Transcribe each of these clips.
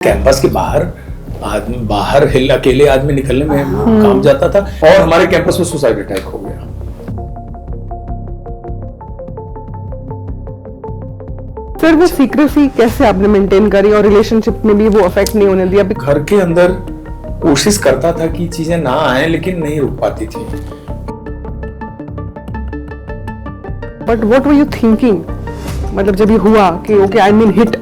Campus के बाहर अकेले आदमी निकलने में काम जाता था और हमारे कैंपस में सुसाइड अटैक हो गया। सर वो सीक्रेसी कैसे आपने मेंटेन करी और रिलेशनशिप में भी वो अफेक्ट नहीं होने दिया? घर के अंदर कोशिश करता था कि चीजें ना आए लेकिन नहीं रुक पाती थी। But what were you thinking, मतलब जब ये हुआ कि okay I mean hit,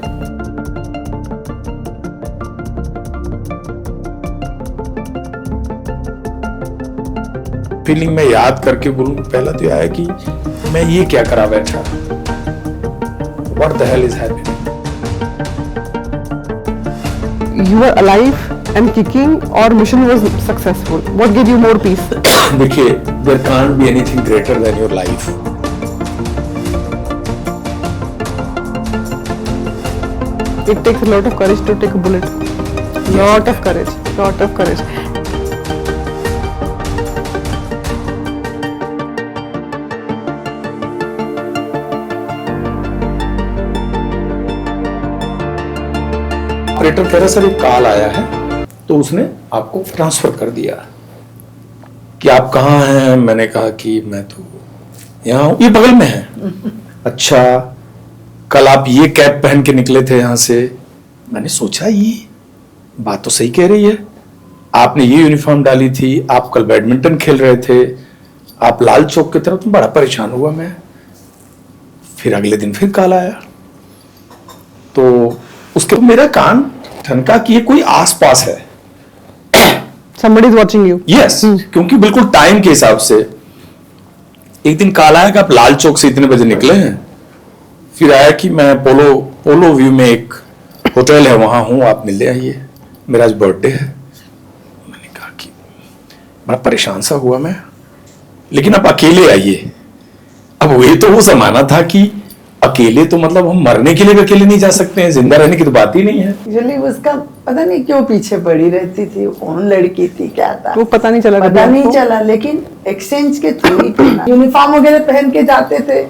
feeling में याद करके बोलूं पहला तो आया कि मैं ये क्या करा बैठा, what the hell is happening. You were alive and kicking और mission was successful, what give you more peace? देखिए, there can't be anything greater than your life. It takes a lot of courage to take a bullet. Lot of courage, lot of courage. Operator कह रहा sir एक call आया है, तो उसने आपको transfer कर दिया कि आप कहाँ हैं। मैंने कहा कि मैं तो यहाँ हूँ, ये बगल में है। अच्छा, कल आप ये कैप पहन के निकले थे यहाँ से। मैंने सोचा ये बात तो सही कह रही है, आपने ये यूनिफॉर्म डाली थी, आप कल बैडमिंटन खेल रहे थे, आप लाल चौक की तरफ। तो बड़ा परेशान हुआ मैं। फिर अगले दिन फिर कॉल आया, तो उसके मेरा कान ठनका कि ये कोई आसपास है। Somebody is watching you. Yes, क्योंकि बिल्कुल टाइम के हिसाब से एक दिन कॉल आया कि आप लाल चौक से इतने बजे निकले हैं। फिर आया कि मैं पोलो व्यू में एक होटल है वहां हूं, आप मिलने आइए, मेरा आज बर्थडे है। मैंने कहा कि बड़ा परेशान सा हुआ मैं, लेकिन आप अकेले आइए। अब वही तो वो जमाना था कि अकेले तो मतलब हम मरने के लिए भी अकेले नहीं जा सकते हैं, जिंदा रहने की तो बात ही नहीं है। यूजुअली उसका पता नहीं क्यों पीछे पड़ी रहती थी, कौन लड़की थी क्या था वो पता नहीं चला, लेकिन एक्सचेंज के थ्रू यूनिफॉर्म वगैरह पहन के जाते थे।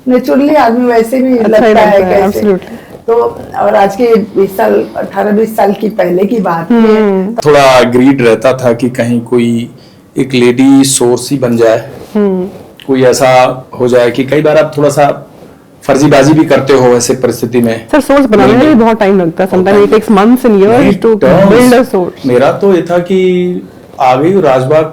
नेचुरली आदमी वैसे भी लगता है कैसे। तो और आज के 18-20 साल की पहले की बात है। थोड़ा ग्रीड रहता था कि कहीं कोई एक लेडी सोर्स ही बन जाए, कोई ऐसा हो जाए कि कई बार आप थोड़ा सा फर्जीबाजी भी करते हो ऐसे परिस्थिति में। सर सोर्स बनाने में भी बहुत टाइम लगता है, sometime it takes months and years to build a source. मेरा तो ये था कि आ गई राजबाग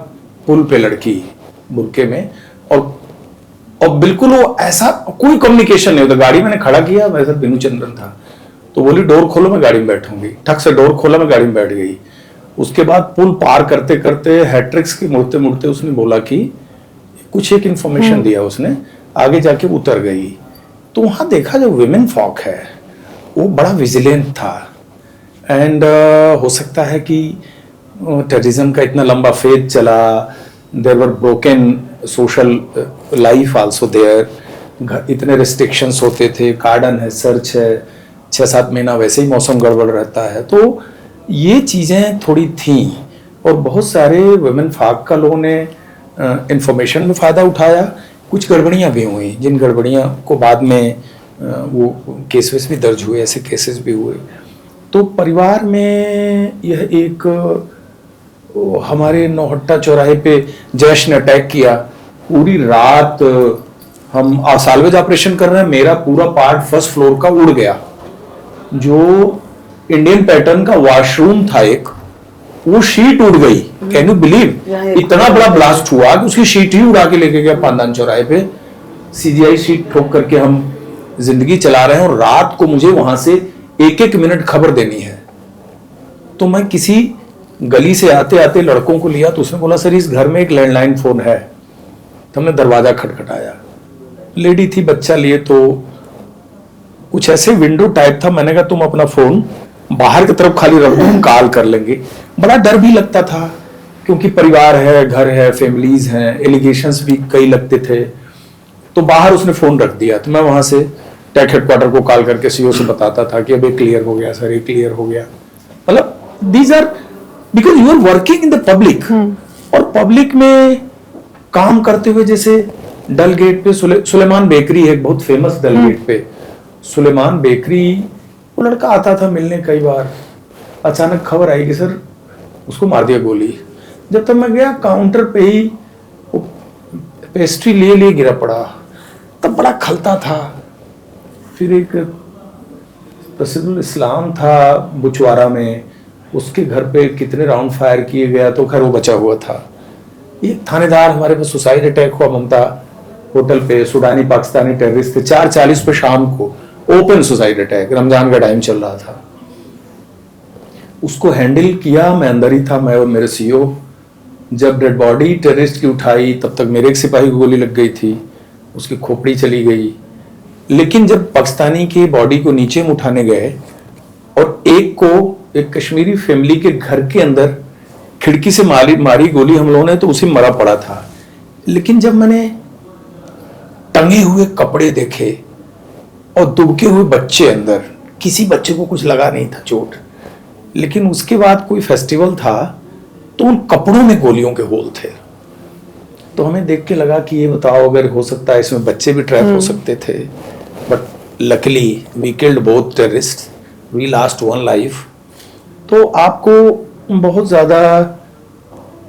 पुल पे लड़की बुरके में, और बिल्कुल वो ऐसा कोई कम्युनिकेशन नहीं होता। गाड़ी मैंने खड़ा किया, मेरे साथ बिनू चंद्रन था, तो बोली डोर खोलो मैं गाड़ी में बैठूंगी। ठक से डोर खोला, मैं गाड़ी में बैठ गई। उसके बाद पुल पार करते करते हैट्रिक्स के मुड़ते मुड़ते उसने बोला कि कुछ एक इंफॉर्मेशन दिया उसने, आगे जाके उतर गई। तो वहां देखा जो विमेन फॉक है वो बड़ा विजिलेंट था। एंड हो सकता है कि टेररिज्म का इतना लंबा फेज चला, there were broken social life also there, इतने रिस्ट्रिक्शंस होते थे, कार्डन है, सर्च है, 6-7 महीना वैसे ही मौसम गड़बड़ रहता है। तो ये चीज़ें थोड़ी थी, और बहुत सारे वुमेन फाक का लोगों ने इंफॉर्मेशन में फ़ायदा उठाया। कुछ गड़बड़ियाँ भी हुई, जिन गड़बड़ियाँ को बाद में वो केसेस भी दर्ज हुए, ऐसे केसेस भी हुए। तो परिवार में यह एक हमारे नौहट्टा चौराहे पे जैश ने अटैक किया। पूरी रात हम साल्वेज ऑपरेशन कर रहे हैं, मेरा पूरा पार्ट फर्स्ट फ्लोर का उड़ गया। जो इंडियन पैटर्न का वॉशरूम था एक, वो शीट उड़ गई। Can you believe? इतना बड़ा ब्लास्ट हुआ कि उसकी शीट ही उड़ा के लेके गया पांदान चौराहे पे। सीजीआई शीट ठोक करके हम जिंदगी चला रहे हैं, और रात को मुझे वहां से 1-1 मिनट खबर देनी है। तो मैं किसी गली से आते आते लड़कों को लिया, तो उसने बोला सर इस घर में एक लैंडलाइन फोन है। तो हमने दरवाजा खटखटाया, लेडी थी बच्चा लिए, तो कुछ ऐसे विंडो टाइप था। मैंने कहा तुम अपना फोन बाहर की तरफ खाली रख दो, हम कॉल कर लेंगे। बड़ा डर भी लगता था क्योंकि परिवार है, घर है, फैमिलीज हैं, एलिगेशंस भी कई लगते थे। तो बाहर उसने फोन रख दिया, तो मैं वहां से टेक हेडक्वार्टर को कॉल करके सीओ से बताता था कि अब ये क्लियर हो गया सर, ये क्लियर हो गया। मतलब these are because you are working in the public, और पब्लिक में काम करते हुए, जैसे डल गेट पे सुलेमान बेकरी है, बहुत फेमस डल गेट पे सुलेमान बेकरी, वो लड़का आता था मिलने कई बार, अचानक खबर आई कि सर उसको मार दिया गोली। जब तक मैं गया काउंटर पे ही वो पेस्ट्री लिए गिरा पड़ा, तब बड़ा खलता था। फिर एक रसीदुल इस्लाम था बुचवारा में, उसके घर पे कितने राउंड फायर किए गया, तो खैर वो बचा हुआ था। एक थानेदार हमारे पास सुसाइड अटैक हुआ ममता होटल पे, सुडानी पाकिस्तानी टेररिस्ट थे, 4:40 पे शाम को ओपन सुसाइड अटैक, रमजान का टाइम चल रहा था। उसको हैंडल किया, मैं अंदर ही था, मैं और मेरे सीओ। जब डेड बॉडी टेररिस्ट की उठाई तब तक मेरे एक सिपाही को गोली लग गई थी, उसकी खोपड़ी चली गई। लेकिन जब पाकिस्तानी के बॉडी को नीचे में उठाने गए और एक कश्मीरी फैमिली के घर के अंदर खिड़की से मारी गोली हम लोगों ने, तो उसी मरा पड़ा था। लेकिन जब मैंने टंगे हुए कपड़े देखे और दुबके हुए बच्चे अंदर, किसी बच्चे को कुछ लगा नहीं था चोट, लेकिन उसके बाद कोई फेस्टिवल था तो उन कपड़ों में गोलियों के होल थे। तो हमें देख के लगा कि ये बताओ, अगर हो सकता है इसमें बच्चे भी ट्रैप हो सकते थे, but luckily we killed both terrorist, we lost one life. तो आपको बहुत ज़्यादा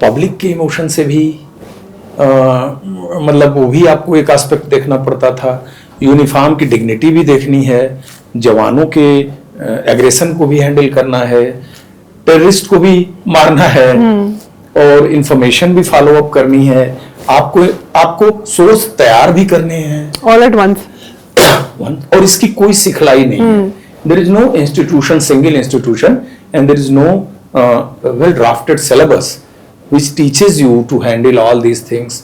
पब्लिक के इमोशन से भी मतलब वो भी आपको एक एस्पेक्ट देखना पड़ता था, यूनिफॉर्म की डिग्निटी भी देखनी है, जवानों के एग्रेशन को भी हैंडल करना है, टेररिस्ट को भी मारना है और इंफॉर्मेशन भी फॉलो अप करनी है, आपको सोर्स तैयार भी करने हैं ऑल एट वंस। और इसकी कोई सिखलाई नहीं है। There is no institution, single institution, and there is no well drafted syllabus which teaches you to handle all these things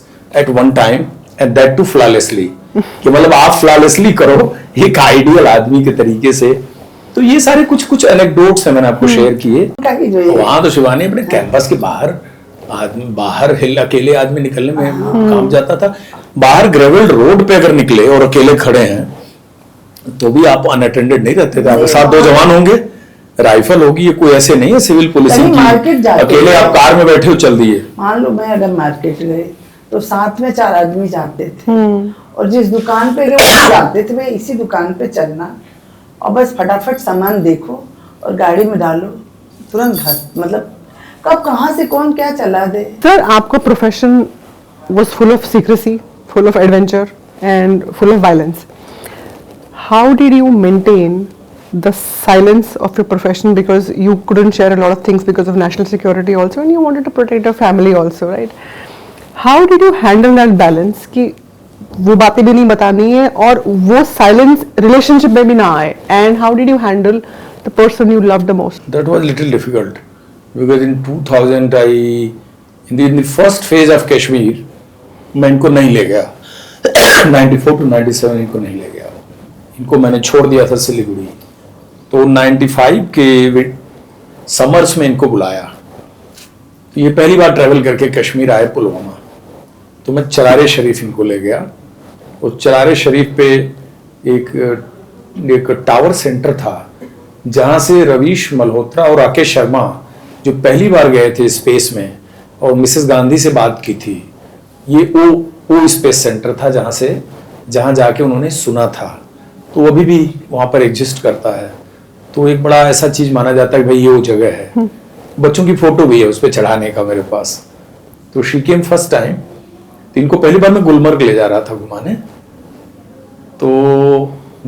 at one time and that too flawlessly कि मतलब आप flawlessly करो एक आइडियल आदमी के तरीके से। तो ये सारे कुछ एनेक्डोट्स हैं मैंने आपको शेयर किए। वहां तो शिवानी अपने कैंपस के बाहर अकेले आदमी निकलने में काम जाता था। बाहर ग्रेवल्ड रोड पे अगर निकले और अकेले खड़े हैं तो भी आप अनअटेंडेड नहीं रहते थे, आपके साथ 2 जवान होंगे, राइफल होगी, ये कोई ऐसे नहीं है सिविल पुलिसिंग की अकेले आप कार में बैठे हो चल दिए। मान लो मैं अगर मार्केट गए तो साथ में 4 आदमी जाते थे और जिस दुकान पे गए वहीं जाते थे, भाई इसी दुकान पे चलना और बस फटाफट सामान देखो और गाड़ी में डालो, तुरंत घर, मतलब कब कहाँ से कौन क्या चला दे। सर आपका profession was full of secrecy, full of adventure and full of violence. How did you maintain the silence of your profession, because you couldn't share a lot of things because of national security also, and you wanted to protect your family also, right? How did you handle that balance कि वो बातें भी नहीं बतानी है और वो silence relationship में भी ना आए, and how did you handle the person you loved the most? That was little difficult because in 2000 in the first phase of Kashmir मैं इनको नहीं ले गया 94 to 97 इनको नहीं ले गया, इनको मैंने छोड़ दिया था सिलीगुड़ी। तो 95 के समर्स में इनको बुलाया, ये पहली बार ट्रैवल करके कश्मीर आए पुलवामा, तो मैं चरारे शरीफ इनको ले गया। और चरारे शरीफ पे एक टावर सेंटर था जहां से रवीश मल्होत्रा और राकेश शर्मा जो पहली बार गए थे स्पेस में और मिसेस गांधी से बात की थी, ये ओ स्पेस सेंटर था जहां जाके उन्होंने सुना था। तो अभी भी वहां पर एग्जिस्ट करता है। तो एक बड़ा ऐसा चीज माना जाता है कि भाई ये वो जगह है। बच्चों की फोटो भी है उस पर चढ़ाने का मेरे पास। तो शी केम फर्स्ट टाइम, तो इनको पहली बार मैं गुलमर्ग ले जा रहा था घुमाने। तो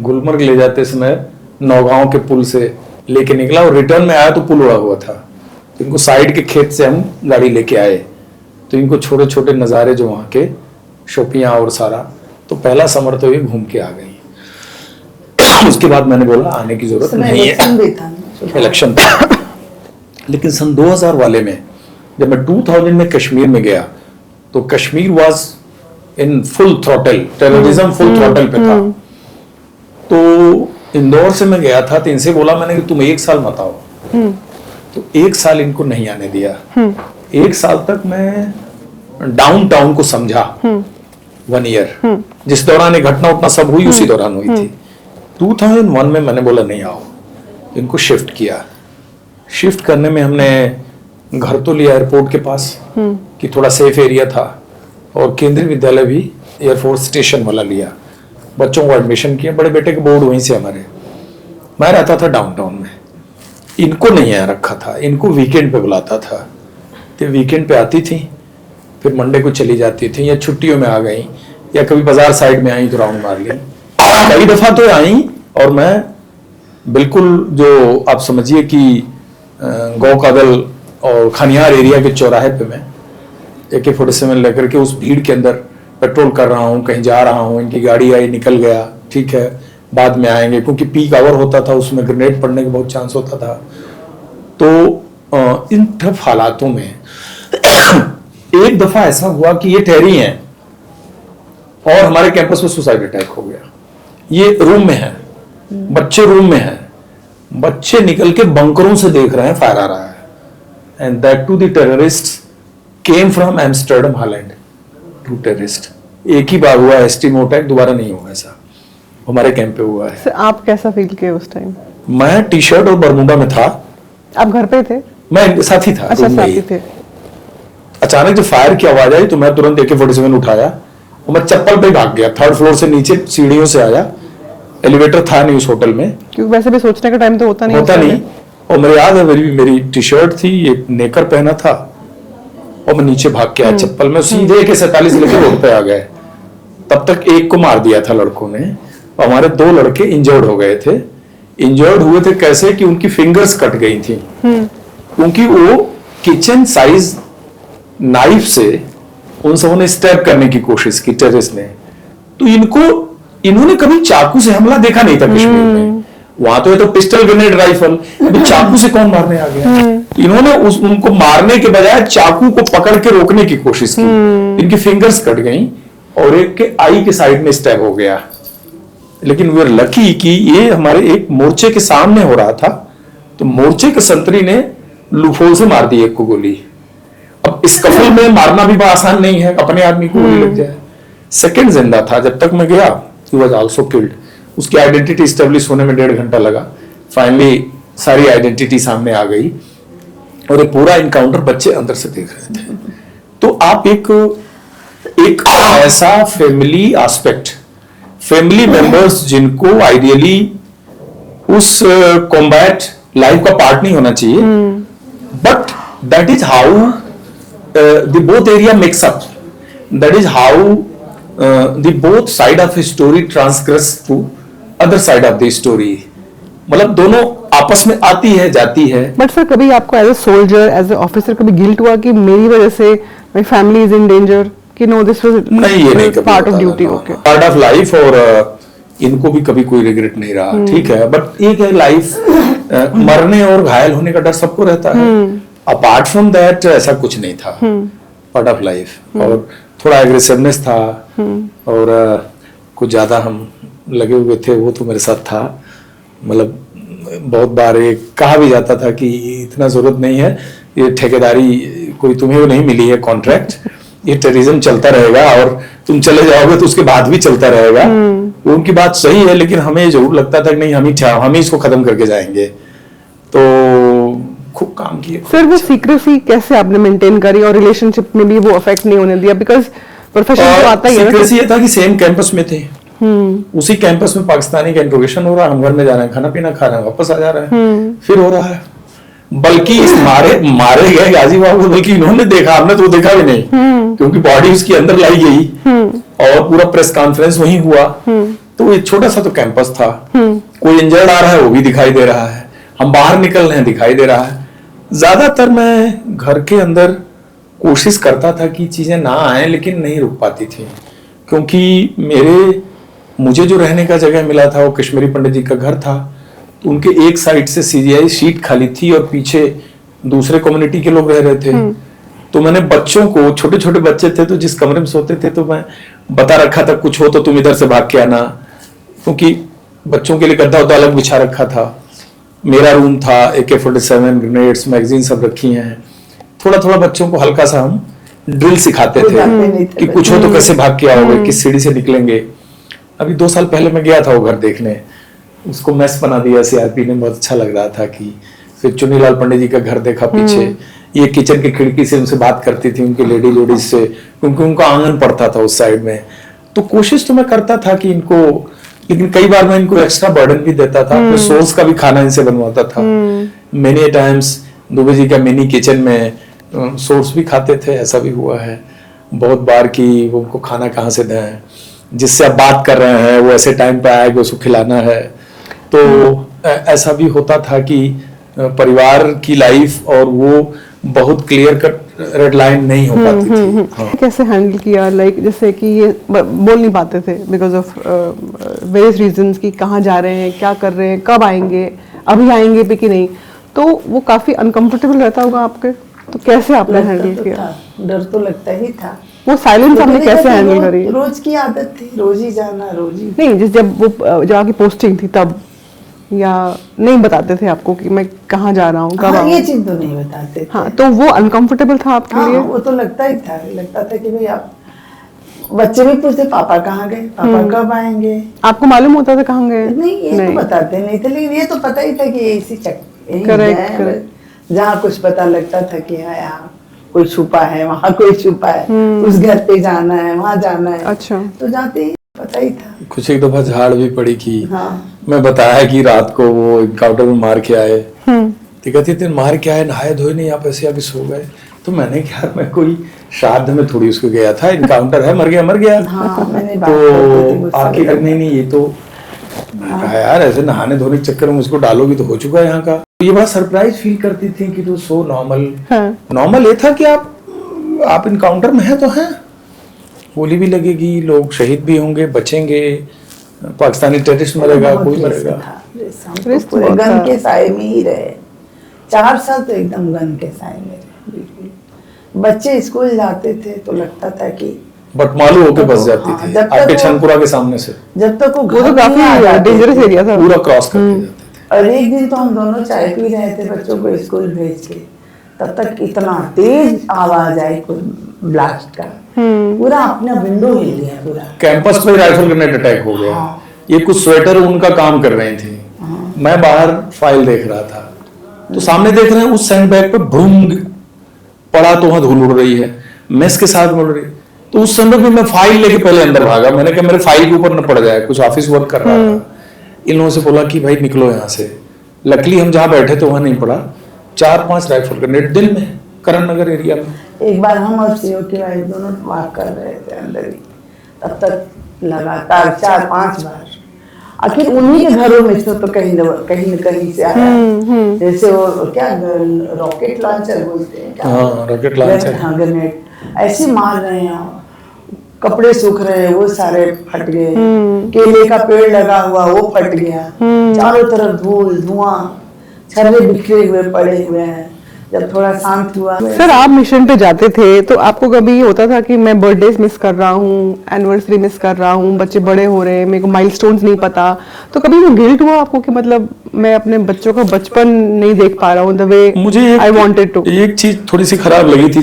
गुलमर्ग ले जाते समय नौगांव के पुल से लेके निकला और रिटर्न में आया तो पुल उड़ा हुआ था। तो इनको साइड के खेत से हम गाड़ी लेके आए, तो इनको छोटे छोटे नज़ारे जो वहाँ के शोपियाँ और सारा, तो पहला समर तो ये घूम के आ गई। उसके बाद मैंने बोला आने की जरूरत नहीं है, इलेक्शन था। लेकिन सन 2000 वाले में जब मैं 2000 में कश्मीर में गया तो Kashmir was in full throttle, terrorism full throttle पे था। तो इंदौर से मैं गया था, तो इनसे बोला मैंने कि तुम 1 साल मत आओ। तो 1 साल इनको नहीं आने दिया। 1 साल तक मैं डाउन टाउन को समझा, 1 ईयर, जिस दौरान ये घटना उतना सब हुई उसी दौरान हुई थी। 2001 में मैंने बोला नहीं आओ, इनको शिफ्ट किया। शिफ्ट करने में हमने घर तो लिया एयरपोर्ट के पास कि थोड़ा सेफ एरिया था, और केंद्रीय विद्यालय भी एयरफोर्स स्टेशन वाला लिया। बच्चों को एडमिशन किया, बड़े बेटे के बोर्ड वहीं से हमारे। मैं रहता था डाउनटाउन में। इनको नहीं यहाँ रखा था, इनको वीकेंड पे बुलाता था। तो वीकेंड पे आती थी, फिर मंडे को चली जाती थी, या छुट्टियों में आ गई, या कभी बाजार साइड में आई तो राउंड मार ली। कई दफा तो आई और मैं बिल्कुल जो आप समझिए कि गौ कादल और खनियार एरिया के चौराहे पे मैं AK-47 लेकर के उस भीड़ के अंदर पेट्रोल कर रहा हूँ, कहीं जा रहा हूँ, इनकी गाड़ी आई, निकल गया, ठीक है बाद में आएंगे, क्योंकि पीक आवर होता था, उसमें ग्रेनेड पड़ने का बहुत चांस होता था। तो इन टफ हालातों में एक दफा ऐसा हुआ कि ये ठहरी हैं और हमारे कैंपस में सुसाइड अटैक हो गया। ये रूम में है, बच्चे रूम में हैं, बच्चे निकल के बंकरों से देख रहे हैं फायर आ रहा है, and that to the terrorist came from Amsterdam Holland to terrorist. एक ही बार हुआ एस्टिमो अटैक, दोबारा नहीं हुआ ऐसा, हमारे कैंप पे हुआ है। आप कैसा फील किए उस टाइम? मैं टी-शर्ट और बरमूडा में था। आप घर पे थे? मैं साथी था। अच्छा साथी थे। अचानक जब फायर की आवाज आई तो मैं तुरंत AK-47 उठाया और मैं चप्पल पे भाग गया, 3rd फ्लोर से नीचे सीढ़ियों से आया, एलिवेटर था नहीं उस होटल में, क्योंकि वैसे भी सोचने का टाइम तो होता नहीं। और मेरे याद है मेरी टी-शर्ट थी, ये नेकर पहना था और मैं नीचे भाग के आया चप्पल में, सीधे AK-47 लेके रोड पे आ गए। तब तक एक को मार दिया था लड़कों ने, और हमारे 2 लड़के इंजर्ड हो गए थे। इंजर्ड हुए थे कैसे कि उनकी फिंगर्स कट गई थी, क्योंकि वो किचन साइज नाइफ से उन सबों ने स्टैब करने की कोशिश की टेररिस्ट ने। तो इन्होंने कभी चाकू से हमला देखा नहीं था कश्मीर में, वहां तो ये तो पिस्टल ग्रेनेड राइफल, अभी चाकू से कौन मारने आ गया। इन्होंने उनको मारने के बजाय चाकू को पकड़ के रोकने की कोशिश की, इनकी फिंगर्स कट गई और एक के आई के साइड में स्टैब हो गया। लेकिन वी आर लकी कि ये हमारे एक मोर्चे के सामने हो रहा था, तो मोर्चे के संतरी ने लूफोल से मार दी एक को गोली। अब इस कफल में मारना भी आसान नहीं है, अपने आदमी को गोली लग जाए। सेकंड जिंदा था जब तक मैं गया, ही वाज आल्सो किल्ड। उसकी आइडेंटिटी स्टेब्लिश होने में 1.5 घंटा लगा, फाइनली सारी आइडेंटिटी सामने आ गई, और ये पूरा इनकाउंटर बच्चे अंदर से देख रहे थे। तो आप एक ऐसा फैमिली एस्पेक्ट, फैमिली मेंबर्स जिनको आइडियली उस कॉम्बैट लाइफ का पार्ट नहीं होना चाहिए, but that is how the both area mix up, that is how the both side of story transgress to other side of the story. मतलब दोनों आपस में आती है जाती है। बट सर कभी आपको as a soldier, as a officer कभी गिल्ट हुआ कि मेरी वजह से my family is in danger, कि नो दिस वाज नहीं, ये नहीं कभी part of duty? Okay, part of life, और इनको भी कभी कोई रिग्रेट नहीं रहा, ठीक है। बट एक है लाइफ, मरने और घायल होने का डर सबको रहता है, अपार्ट फ्रॉम दैट ऐसा कुछ नहीं था, पार्ट ऑफ लाइफ। और थोड़ा एग्रेसिवनेस था, और कुछ ज्यादा हम लगे हुए थे, वो तो मेरे साथ था। मतलब बहुत बार ये कहा भी जाता था कि इतना जरूरत नहीं है, ये ठेकेदारी कोई तुम्हें नहीं मिली है कॉन्ट्रैक्ट, ये टेररिज्म चलता रहेगा और तुम चले जाओगे तो उसके बाद भी चलता रहेगा। उनकी बात सही है, लेकिन हमें जरूर लगता था कि नहीं, हम ही इसको खत्म करके जाएंगे। तो खूब काम किए। सर वो सीक्रेसी कैसे आपने मेंटेन करी और रिलेशनशिप में भी वो अफेक्ट नहीं होने दिया? बिकॉज प्रोफेशन तो आता ही है। सीक्रेसी ये था कि सेम कैंपस में थे, उसी कैंपस में पाकिस्तानी का इंट्रोगेशन हो रहा है, हम घर में जा रहे हैं, खाना पीना खा रहे हैं, वापस आ जा रहे हैं, फिर हो रहा है। बल्कि मारे गए गाजी बाबू, बल्कि इन्होंने देखा, हमने तो देखा भी नहीं, क्योंकि बॉडी उसके अंदर लाई गई और पूरा प्रेस कॉन्फ्रेंस वहीं हुआ। तो एक छोटा सा तो कैंपस था, कोई इंजर्ड आ रहा है वो भी दिखाई दे रहा है, हम बाहर निकल रहे हैं दिखाई दे रहा है। ज्यादातर मैं घर के अंदर कोशिश करता था कि चीजें ना आए, लेकिन नहीं रुक पाती थी, क्योंकि मुझे जो रहने का जगह मिला था वो कश्मीरी पंडित जी का घर था। तो उनके एक साइड से CGI शीट खाली थी और पीछे दूसरे कम्युनिटी के लोग रह रहे थे। तो मैंने बच्चों को, छोटे छोटे बच्चे थे तो जिस कमरे में सोते थे, तो मैं बता रखा था कुछ हो तो तुम इधर से भाग के आना, क्योंकि बच्चों के लिए गद्दा उद्दा अलग बिछा रखा था। मेरा रूम था, AK-47 ग्रेनेड्स मैगजीन सब रखी हैं। थोड़ा थोड़ा बच्चों को हल्का सा हम ड्रिल सिखाते थे कि कुछ हो तो कैसे भाग के आओगे, किस सीढ़ी से निकलेंगे। अभी 2 साल पहले मैं गया था वो घर देखने, उसको मैस बना दिया CRP ने, बहुत अच्छा लग रहा था। कि फिर चुन्नीलाल पंडित जी का घर देखा पीछे, ये किचन की खिड़की से उनसे बात करती थी, उनकी लेडीज से, क्योंकि उनका आंगन पड़ता था उस साइड में। तो कोशिश तो मैं करता था कि इनको लेकिन कई बार मैं इनको एक्स्ट्रा बर्डन भी देता था, अपने सोर्स का भी खाना इनसे बनवाता था। मेनी टाइम्स दुबे जी का मिनी किचन में सोर्स भी खाते थे, ऐसा भी हुआ है बहुत बार कि वो उनको खाना कहाँ से दें, जिससे आप बात कर रहे हैं वो ऐसे टाइम पे आएगा उसको खिलाना है। तो ऐसा भी होता था कि परिवार की लाइफ और वो बहुत क्लियर कट रेड लाइन नहीं हो पाती थी। हाँ। कैसे हैंडल किया, लाइक जैसे कि ये बोल नहीं पाते थे बिकॉज ऑफ वेरियस रीजंस कि कहाँ जा रहे हैं, क्या कर रहे हैं, कब आएंगे, अभी आएंगे भी कि नहीं, तो वो काफी अनकंफर्टेबल रहता होगा आपके, तो कैसे आपने हैंडल किया? डर तो लगता ही था। वो साइलेंस आपने कैसे हैंडल करी? रोज की आदत थी, रोज ही जाना, रोज ही नहीं, जब आपकी पोस्टिंग थी तब, या नहीं बताते थे आपको कि मैं कहाँ जा रहा हूँ, कब हाँ, ये आऊँ? चीज तो नहीं बताते थे। हाँ, तो वो अनकंफर्टेबल था आपके हाँ, लिए? वो तो लगता ही था, लगता था कि भाई आप, बच्चे भी पूछते पापा कहाँ गए, पापा कब आएंगे। आपको मालूम होता था कहाँ गए? नहीं, ये तो बताते नहीं थे, लेकिन ये तो पता ही था कि ये इसी Correct, जहाँ कुछ पता लगता था कि हाँ यहाँ कोई छुपा है, वहाँ कोई छुपा है, उस घर पे जाना है, वहाँ जाना है। अच्छा। तो जाते ही पता ही था। कुछ एक दफा झाड़ भी पड़ी कि हाँ। मैं बताया कि रात को वो एनकाउंटर में मार के आए, तो कहती थी मार के आए, नहाए धोए नहीं, आप ऐसे आके सो गए। तो मैंने कहा मैं कोई श्राद्ध में थोड़ी उसको गया था, इनकाउंटर है, मर गया। हाँ, मैंने बात तो आके नहीं ये तो, मैंने कहा यार ऐसे नहाने धोने के चक्कर में उसको डालोगी तो हो चुका है यहाँ का। ये बड़ा सरप्राइज फील करती थी कि तो सो नॉर्मल। नॉर्मल ये था कि आप इनकाउंटर में है तो हैं, गोली भी लगेगी, लोग शहीद भी होंगे, बचेंगे, पाकिस्तानी टेररिस्ट मरेगा, कोई मरेगा। रिस्क पूरे गन के साए में ही रहे 4 साल, तो एकदम गन के साए में रहे बिल्कुल। बच्चे स्कूल जाते थे तो लगता था कि बटमालू होके बस जाती थी जब तक आपके वो- छनपुरा के सामने से, जब तक वो वो तो घर नहीं आ काफी जाते डेंजरस थे। एरिया था। पूरा क्रॉस करके जाते थे। और एक दिन तो हम दोनों चाय पी रहे थे बच्चों को स्कूल भेज के, तब तक इतना तेज आवाज आई कोई ब्लास्ट का, पूरा अपना विंडो हिल गया पूरा। कैंपस पे राइफल ग्रेनेड अटैक हो गया। ये कुछ स्वेटर उनका काम कर रही थी, मैं बाहर फाइल देख रहा था, तो सामने देख रहे हैं उस सैंड बैग पे भूम पड़ा, तो वहां धूल उड़ रही है, मेस के साथ उड़ रही। तो उस समय में मैं फाइल लेके पहले अंदर भागा, मैंने कहा मेरे फाइल के ऊपर न पड़ जाए, कुछ ऑफिस वर्क कर रहा था। इन लोगों से बोला कि भाई निकलो यहाँ से। लकली हम जहाँ बैठे थे वहां नहीं पड़ा, 4-5 राइफल ग्रेनेड दिन में करण नगर एरिया में। एक बार हम और सीओ की वाइफ दोनों वॉक कर रहे थे अंदर ही, तब तक लगातार 4-5 बार। आखिर उन्हीं के घरों में से तो कहीं न कहीं से आया, जैसे वो क्या रॉकेट लॉन्चर बोलते हैं क्या? हाँ, रॉकेट लॉन्चर। हाँ, ग्रेनेड ऐसे मार रहे हैं, कपड़े सूख रहे हैं वो सारे फट गए, केले का पेड़ लगा हुआ वो फट गया, चारों तरफ धूल धुआं, छर्रे बिखरे हुए पड़े हुए हैं। जब थोड़ा शांत हुआ, सर आप मिशन पे जाते थे तो आपको कभी होता था कि मैं बर्थडे मिस कर रहा हूँ, एनिवर्सरी मिस कर रहा हूँ, बच्चे बड़े हो रहे हैं, मेरे को माइलस्टोन्स नहीं पता, तो कभी वो गिल्ट हुआ आपको कि मतलब मैं अपने बच्चों का बचपन नहीं देख पा रहा हूँ द वे मुझे आई वांटेड टू? एक चीज थोड़ी सी खराब लगी थी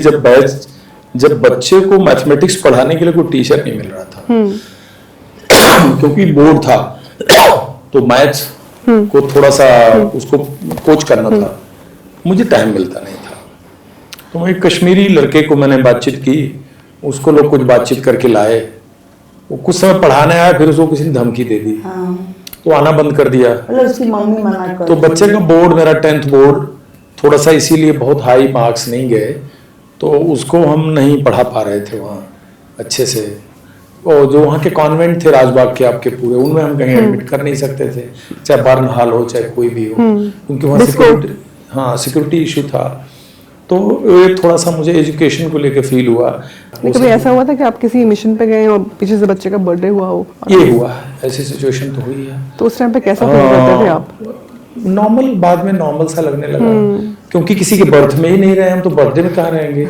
जब बच्चे को मैथमेटिक्स पढ़ाने के लिए कोई टीचर नहीं मिल रहा था, क्योंकि बोर्ड था तो मैथ्स को थोड़ा सा उसको कोच करना था, मुझे टाइम मिलता नहीं था। तो एक कश्मीरी लड़के को मैंने बातचीत की, उसको लोग कुछ बातचीत करके लाए, वो कुछ समय पढ़ाने आया, फिर उसको किसी ने धमकी दे दी, तो आना बंद कर दिया। मतलब उसकी मम्मी मना कर, तो बच्चे का बोर्ड, मेरा 10th बोर्ड थोड़ा सा इसीलिए बहुत हाई मार्क्स नहीं गए, तो उसको हम नहीं पढ़ा पा रहे थे वहाँ अच्छे से। और जो वहाँ के कॉन्वेंट थे राजबाग के आपके पूरे, उनमें हम कहीं एडमिट कर नहीं सकते थे, चाहे बर्नहाल हो चाहे कोई भी हो, क्योंकि वहाँ सिक्योरिटी, हाँ सिक्योरिटी इशू था। तो ये थोड़ा सा मुझे एजुकेशन को लेकर फील हुआ। कभी ऐसा हुआ था कि आप किसी मिशन पे गए और पीछे से बच्चे का बर्थडे हुआ हो? ये हुआ, ऐसी सिचुएशन तो हुई है। तो उस टाइम पे कैसा फील करते थे आप? नॉर्मल, बाद में नॉर्मल सा लगने लगा, क्योंकि किसी के बर्थ में ही नहीं रहे हम, तो बर्थडे में कहाँ रहेंगे।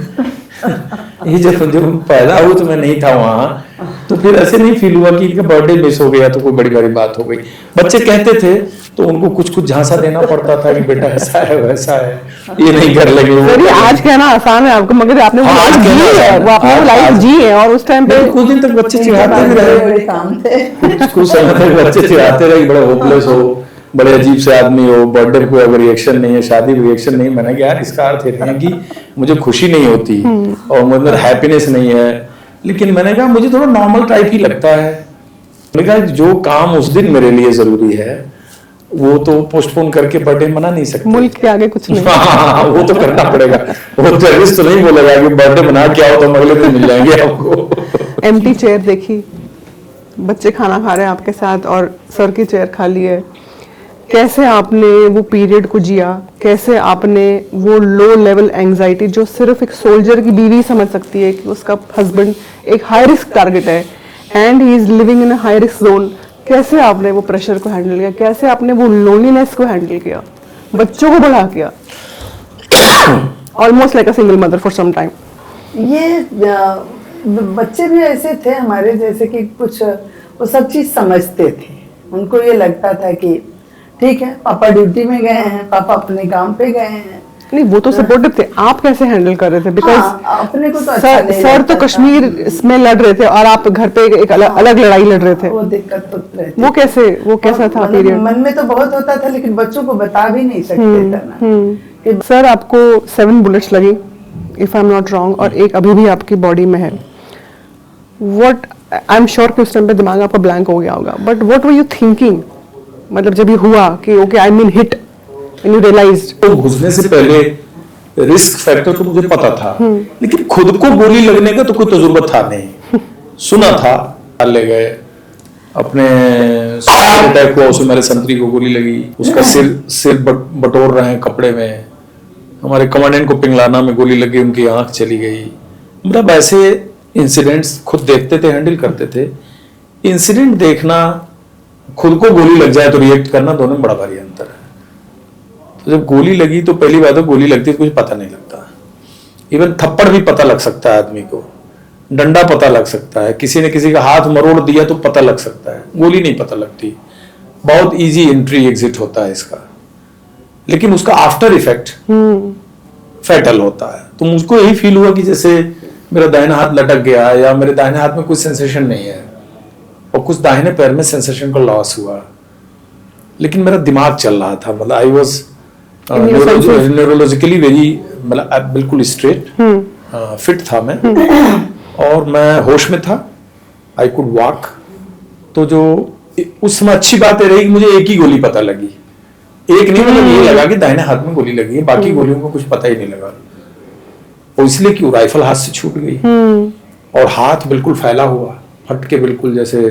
ये जब पैदा हुआ तो मैं नहीं था वहाँ, तो फिर ऐसे नहीं फील हुआ कि बर्थडे मिस हो गया तो कोई बड़ी बड़ी बात हो गई। बच्चे कहते थे तो उनको कुछ कुछ झांसा देना पड़ता था कि बेटा ऐसा है वैसा है, ये नहीं कर लेंगे वो। सर आज कहना आसान है आपको, मगर आपने वो आज लाइफ कहना जी है, आसान वो आपने वो है। लाइफ जी है, और उस टाइम पे कुछ दिन तक बच्चे चिढ़ाते भी रहे, बड़े काम थे। कुछ समय तक बच्चे चिढ़ाते रहे, बड़े होपलेस हो, बड़े अजीब से आदमी हो, बर्थडे पे कोई अगर रिएक्शन नहीं है, शादी रिएक्शन नहीं। मैंने कहा यार इसका अर्थ है कि मुझे खुशी नहीं होती और मुझे हैप्पीनेस नहीं है, लेकिन मैंने कहा मुझे थोड़ा नॉर्मल टाइप ही लगता है, मैंने कहा जो काम उस दिन मेरे लिए जरूरी है वो तो पोस्टपोन करके बर्थडे मना नहीं सकते। मुल्क के आगे कुछ नहीं। हाँ, वो तो करना पड़ेगा। वो टेररिस्ट तो नहीं बोलेगा कि बर्थडे मना के आओ तो हम अगले दिन मिल जाएंगे आपको। एम्प्टी चेयर देखी, बच्चे खाना खा रहे हैं आपके साथ और सर की चेयर खाली है। कैसे आपने वो पीरियड को जिया, कैसे आपने वो लो लेवल एंजाइटी जो सिर्फ एक सोल्जर की बीवी समझ सकती है कि उसका हस्बैंड एक हाई रिस्क टारगेट है and he is living in a high risk zone, कैसे आपने वो प्रेशर को हैंडल किया, कैसे आपने वो लोनलीनेस को हैंडल किया, बच्चों को बढ़ा किया, almost like a single mother for some time. ये बच्चे भी ऐसे थे हमारे जैसे कि कुछ वो सब चीज समझते थे। उनको ये लगता था कि ठीक है पापा ड्यूटी में गए हैं, पापा अपने काम पे गए हैं। नहीं वो तो सपोर्टिव थे, आप कैसे हैंडल कर रहे थे? बिकॉज अपने को तो अच्छा नहीं सर तो लगता था। कश्मीर में लड़ रहे थे और आप घर पे एक अलग लड़ाई लड़ रहे थे। वो दिक्कत तो रहती। वो कैसा था मतलब पीरियड? मन में तो बहुत होता था लेकिन बच्चों को बता भी नहीं सकते थे ना कि सर आपको 7 बुलेट्स लगी if I am not wrong और एक अभी भी आपकी बॉडी में है। व्हाट आई एम श्योर कि उस टाइम पे दिमाग आपका ब्लैंक हो गया होगा, but what were you thinking? मतलब जब ये हुआ कि okay I mean hit and you realised. तो घुसने से पहले रिस्क फैक्टर तो मुझे पता था, लेकिन खुद को गोली लगने का तो कोई तजुर्बा था नहीं। सुना था, ले गए अपने अटैक हुआ, उसमें मेरे संतरी को गोली लगी, उसका सिर बटोर रहे हैं कपड़े में। हमारे कमांडेंट को पिंगलाना में गोली लगी, उनकी आंख चली गई। मतलब ऐसे इंसिडेंट्स खुद देखते थे, हैंडल करते थे। इंसिडेंट देखना, खुद को गोली लग जाए तो रिएक्ट करना, दोनों में बड़ा भारी अंतर है। तो जब गोली लगी तो पहली बात है गोली लगती है तो कुछ पता नहीं लगता। इवन थप्पड़ भी पता लग सकता है आदमी को, डंडा पता लग सकता है, किसी ने किसी का हाथ मरोड़ दिया तो पता लग सकता है, गोली नहीं पता लगती। बहुत इजी एंट्री एग्जिट होता है इसका, लेकिन उसका आफ्टर इफेक्ट फैटल होता है। तो मुझको यही फील हुआ कि जैसे मेरा दाहिना हाथ लटक गया या मेरे दाहिने हाथ में कुछ सेंसेशन नहीं है और कुछ दाहिने पैर में सेंसेशन का लॉस हुआ, लेकिन मेरा दिमाग चल रहा था। मतलब आई वॉज न्यूरोलॉजिकली वेरी, मतलब बिल्कुल स्ट्रेट फिट था मैं और मैं होश में था। I could walk. तो जो उस समय अच्छी बात रही कि मुझे एक ही गोली पता लगी। एक नहीं, मतलब ये लगा कि दाहिने हाथ में गोली लगी है, बाकी गोलियों को कुछ पता ही नहीं लगा। और इसलिए कि राइफल हाथ से छूट गई और हाथ बिल्कुल फैला हुआ, फट के बिल्कुल जैसे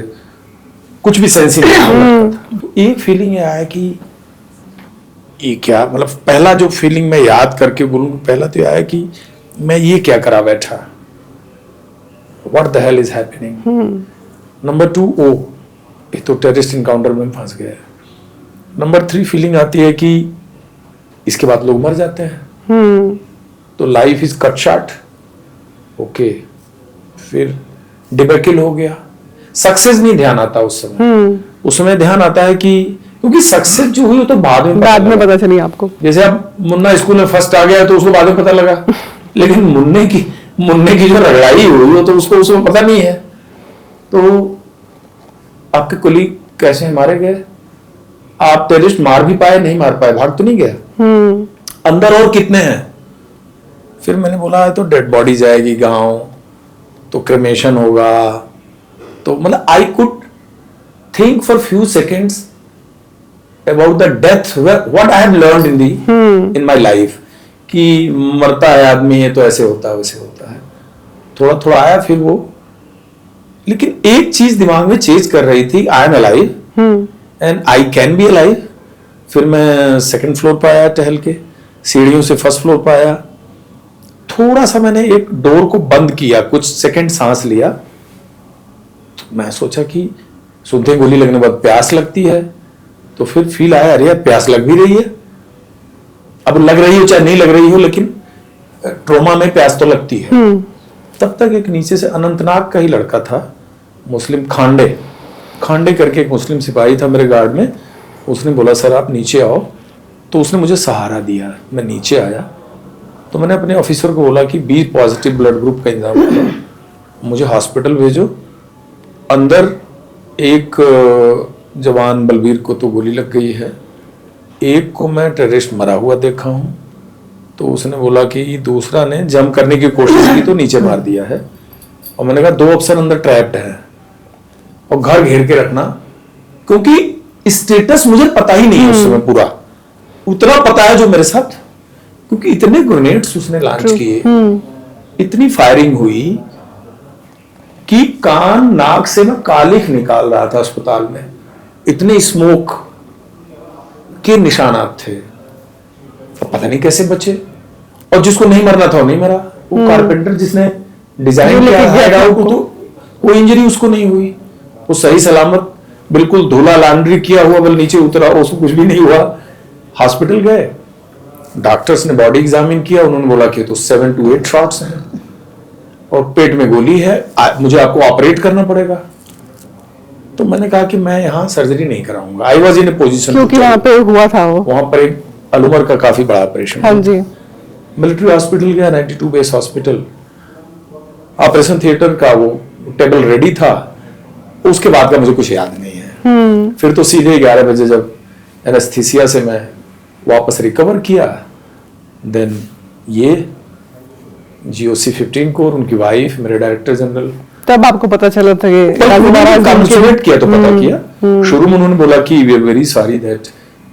कुछ भी सेंस ही नहीं था। एक फीलिंग ये आया कि ये क्या, मतलब पहला जो फीलिंग मैं याद करके बोलूं, पहला तो आया कि मैं ये क्या करा बैठा, what the hell is happening. Number 2, ओ ये तो टेररिस्ट इनकाउंटर में फंस गया। नंबर 3 फीलिंग आती है कि इसके बाद लोग मर जाते हैं, तो life is cut short. Okay, फिर डिबेकिल हो गया। सक्सेस नहीं ध्यान आता उस समय। उस समय ध्यान आता है कि क्योंकि सक्सेस जो हुई वो तो बाद में पता चली आपको। जैसे अब मुन्ना स्कूल में फर्स्ट आ गया तो उसको बाद में पता लगा, लेकिन मुन्ने की जो रगड़ाई हुई वो तो उसको उसमें पता नहीं है। तो आपके कुलीग कैसे मारे गए, आप टेररिस्ट मार भी पाए, नहीं मार पाए, भाग तो नहीं गया। अंदर और कितने हैं। फिर मैंने बोला तो डेड बॉडी जाएगी गांव, तो क्रेमेशन होगा। तो मतलब I could think for few seconds about the death, what I have learned in my life, कि मरता है आदमी, ये तो ऐसे होता है वैसे होता है। थोड़ा थोड़ा आया फिर वो, लेकिन एक चीज दिमाग में चेंज कर रही थी, I am alive and I can be alive. फिर मैं सेकंड फ्लोर पर आया टहल के, सीढ़ियों से फर्स्ट फ्लोर पर आया। थोड़ा सा मैंने एक डोर को बंद किया, कुछ सेकंड सांस लिया। तो मैं सोचा कि सुनते गोली लगने के बाद प्यास लगती है, तो फिर फील आया अरे यार प्यास लग भी रही है। अब लग रही हो चाहे नहीं लग रही हो, लेकिन ट्रोमा में प्यास तो लगती है। तब तक एक नीचे से अनंतनाग का ही लड़का था, मुस्लिम, खांडे करके एक मुस्लिम सिपाही था मेरे गार्ड में। उसने बोला सर आप नीचे आओ, तो उसने मुझे सहारा दिया। मैं नीचे आया तो मैंने अपने ऑफिसर को बोला कि बी पॉजिटिव ब्लड ग्रुप का इंतजाम करो, मुझे हॉस्पिटल भेजो। अंदर एक जवान बलबीर को तो गोली लग गई है, एक को मैं टेररिस्ट मरा हुआ देखा हूं। तो उसने बोला कि दूसरा ने जंप करने की कोशिश की तो नीचे मार दिया है। और मैंने कहा 2 अफसर अंदर ट्रैप्ड हैं। और घर घेर के रखना, क्योंकि स्टेटस मुझे पता ही नहीं है उस समय पूरा, उतना पता है जो मेरे साथ, क्योंकि इतने ग्रेनेड्स उसने लॉन्च किए, इतनी फायरिंग हुई कि कान नाक से मैं कालिख निकाल रहा था अस्पताल में, इतने स्मोक के निशानात थे। पता नहीं कैसे बचे, और जिसको नहीं मरना था वो नहीं मरा। वो कारपेंटर जिसने डिजाइन किया हाइड आउट, तो कोई इंजरी उसको नहीं हुई, वो सही सलामत बिल्कुल धुला लॉन्ड्री किया हुआ, बल नीचे उतरा, उसको कुछ भी नहीं हुआ। हॉस्पिटल गए, डॉक्टर्स ने बॉडी एग्जामिन किया, उन्होंने बोला कि तो 7 to 8 शॉट्स हैं और पेट में गोली है, मुझे आपको ऑपरेट करना पड़ेगा। तो मैंने कहा कि मैं यहाँ सर्जरी नहीं कराऊंगा। I was in A position, क्योंकि वहां पे हुआ था वो, वहां पर एक अलूमर का काफी बड़ा ऑपरेशन। हाँ जी। मिलिट्री हॉस्पिटल गया, 92 बेस हॉस्पिटल, ऑपरेशन थिएटर का वो टेबल रेडी था। उसके बाद का मुझे कुछ याद नहीं है। फिर तो सीधे 11 बजे जब एनेस्थीसिया से मैं वापस रिकवर किया, देन ये GOC 15 कोर, उनकी वाइफ, मेरे डायरेक्टर जनरल, तब आपको पता चला था कि कंसल्टेट किया तो पता किया। शुरू में उन्होंने बोला कि we are very sorry that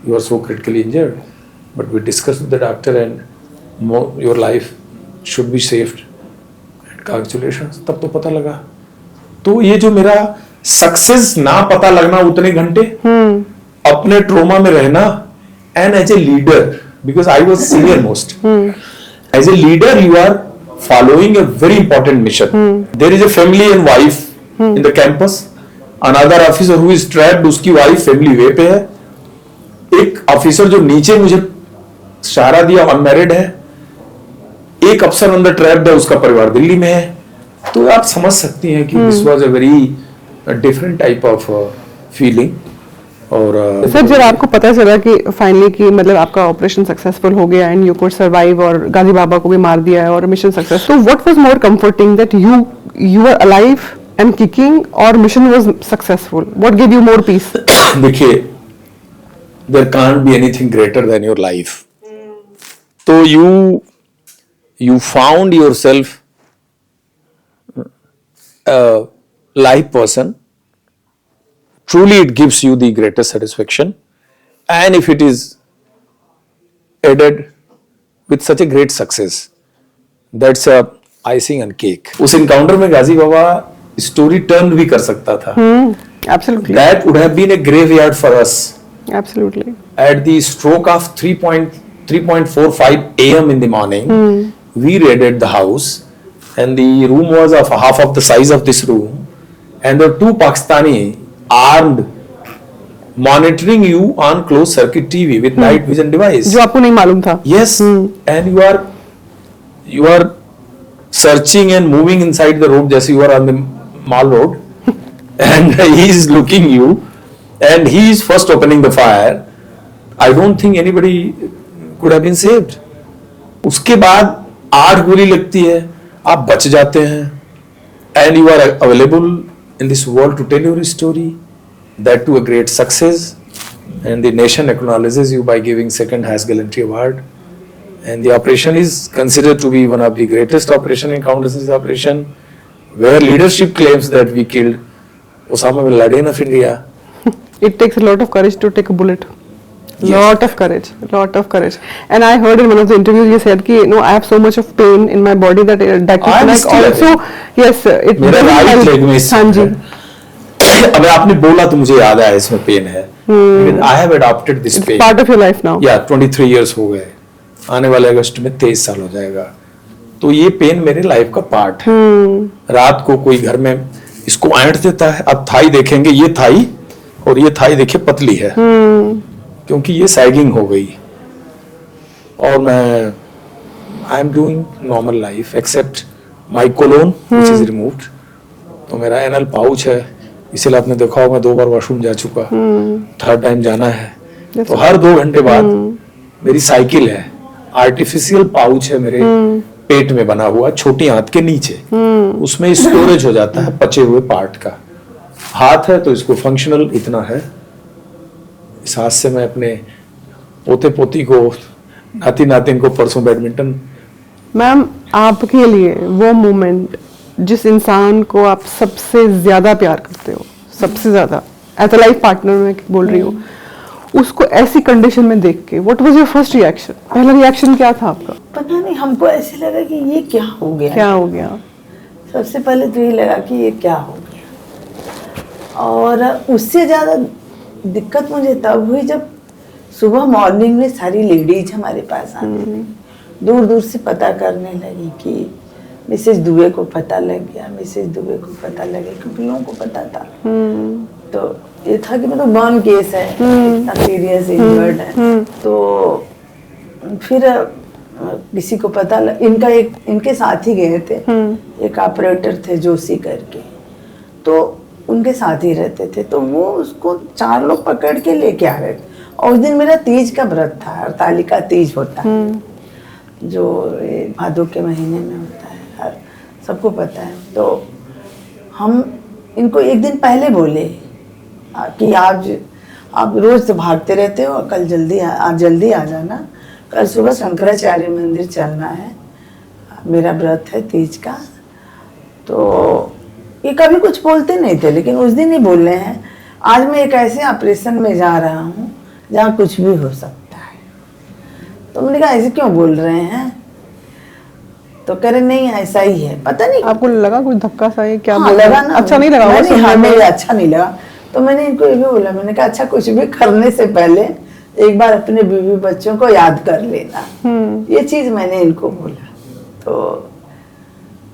you are so critically injured, but we discuss with the doctor and your life should be saved, congratulations. तब तो पता लगा। तो ये जो मेरा सक्सेस ना पता लगना उतने घंटे, अपने ट्रोमा में रहना, and as a leader, because I was senior most, as a leader you are following a very important mission. There is a family and wife in the campus. Another officer who is trapped, उसकी wife family way पे है। एक officer जो नीचे मुझे सहारा दिया unmarried है। एक अफसर अंदर ट्रैप्ड है, उसका परिवार दिल्ली में है। तो आप समझ सकती हैं कि this was a very different type of feeling. और सर जब आपको पता चला कि फाइनली कि मतलब आपका ऑपरेशन सक्सेसफुल हो गया एंड यू कुड सर्वाइव और गाजी बाबा को भी मार दिया है और मिशन सक्सेस, तो what was more comforting that you are alive and kicking और mission was successful? What give you more peace? देखिए, there can't be anything greater than your life. तो you found yourself a live person. Truly it gives you the greatest satisfaction, and if it is added with such a great success, that's a icing on cake. उस encounter में गाजी बाबा story turn भी कर सकता था। Absolutely. That would have been a graveyard for us. Absolutely. At the stroke of 3:45 a.m. in the morning, we raided the house, and the room was of half of the size of this room, and there were 2 Pakistani armed monitoring you on closed circuit TV with night vision device. जो आपको नहीं मालूम था। Yes, and you are searching and moving inside the road जैसे you are on the mall road, and he is looking you, and he is first opening the fire. I don't think anybody could have been saved. उसके बाद 8 गोली लगती है, आप बच जाते हैं, and you are available in this world to tell your story, that to a great success, and the nation acknowledges you by giving second highest gallantry award, and the operation is considered to be one of the greatest operation in counter-terrorism operation, where leadership claims that we killed Osama bin Laden of India. It takes a lot of courage to take a bullet. Yes. Lot of courage. And I heard in one of the interviews you said कि I have so much of pain in my body that I'm like still also yes it मेरा doesn't right help. leg में इस हाँ जी। अगर आपने बोला तो मुझे याद आया इसमें पेन है। I have adopted this It's pain. part of your life now. या 23 years हो गए, आने वाले अगस्त में 23 साल हो जाएगा। तो ये पेन मेरे लाइफ का पार्ट है। रात को कोई घर में इसको ऐंठ देता है, अब थाई देखेंगे, ये थाई और ये थाई देखिए पतली है, क्योंकि ये सैगिंग हो गई। और मैं I am doing normal life except my colon which is removed. तो मेरा एनल पाउच है, इसीलिए आपने देखा होगा 2 बार वॉशरूम जा चुका, 3rd टाइम जाना है। तो हर 2 घंटे बाद मेरी साइकिल है, आर्टिफिशियल पाउच है मेरे पेट में बना हुआ, छोटी हाथ के नीचे, उसमें स्टोरेज हो जाता है पचे हुए पार्ट का। हाथ है तो इसको फंक्शनल इतना है। इस हाथ से मैं अपने पोते पोती को, नाती नातिन को परसों बैडमिंटन। मैम आपके लिए वो मोमेंट जिस इंसान को आप सबसे ज्यादा प्यार करते हो, सबसे ज्यादा एज अ लाइफ पार्टनर मैं बोल रही हूँ, उसको ऐसी कंडीशन में देख के what was your first reaction? पहला रिएक्शन क्या था आपका? पता नहीं, हमको ऐसे लगा कि ये क्या हो गया। क्या हो गया? सबसे पहले तो ये लगा कि ये क्या हो गया, और उससे ज़्यादा दिक्कत मुझे तब हुई जब सुबह मॉर्निंग में सारी लेडीज हमारे पास आने लगी, दूर दूर से पता करने लगी कि मिसेज दुबे को पता लग गया, मिसेज दुबे को पता लगे, क्योंकि लोगों को पता था। तो ये था कि मतलब बर्न केस है, इतना सीरियस इंजर्ड है। तो फिर किसी को पता इनके साथ ही गए थे, एक ऑपरेटर थे जोशी करके, तो उनके साथ ही रहते थे, तो वो उसको 4 लोग पकड़ के लेके आ रहे थे। और उस दिन मेरा तीज का व्रत था, हरतालिका तीज होता है जो भादों के महीने में होता है, सबको पता है। तो हम इनको एक दिन पहले बोले कि आप रोज तो भागते रहते हो, कल जल्दी आ जाना, कल सुबह शंकराचार्य मंदिर चलना है, मेरा व्रत है तीज का। तो ये कभी कुछ बोलते नहीं थे, लेकिन उस दिन ही बोल रहे हैं आज मैं एक ऐसे ऑपरेशन में जा रहा हूँ जहाँ कुछ भी हो सकता है। तो मैंने कहा ऐसे क्यों बोल रहे हैं? तो कह रहे नहीं ऐसा ही है। पता नहीं आपको लगा कुछ धक्का सा है क्या? हाँ, लगा ना, अच्छा नहीं लगा? मुझे अच्छा नहीं लगा। तो मैंने इनको ये भी बोला, मैंने कहा अच्छा कुछ भी करने से पहले एक बार अपने बीवी बच्चों को याद कर लेना, ये चीज मैंने इनको बोला। तो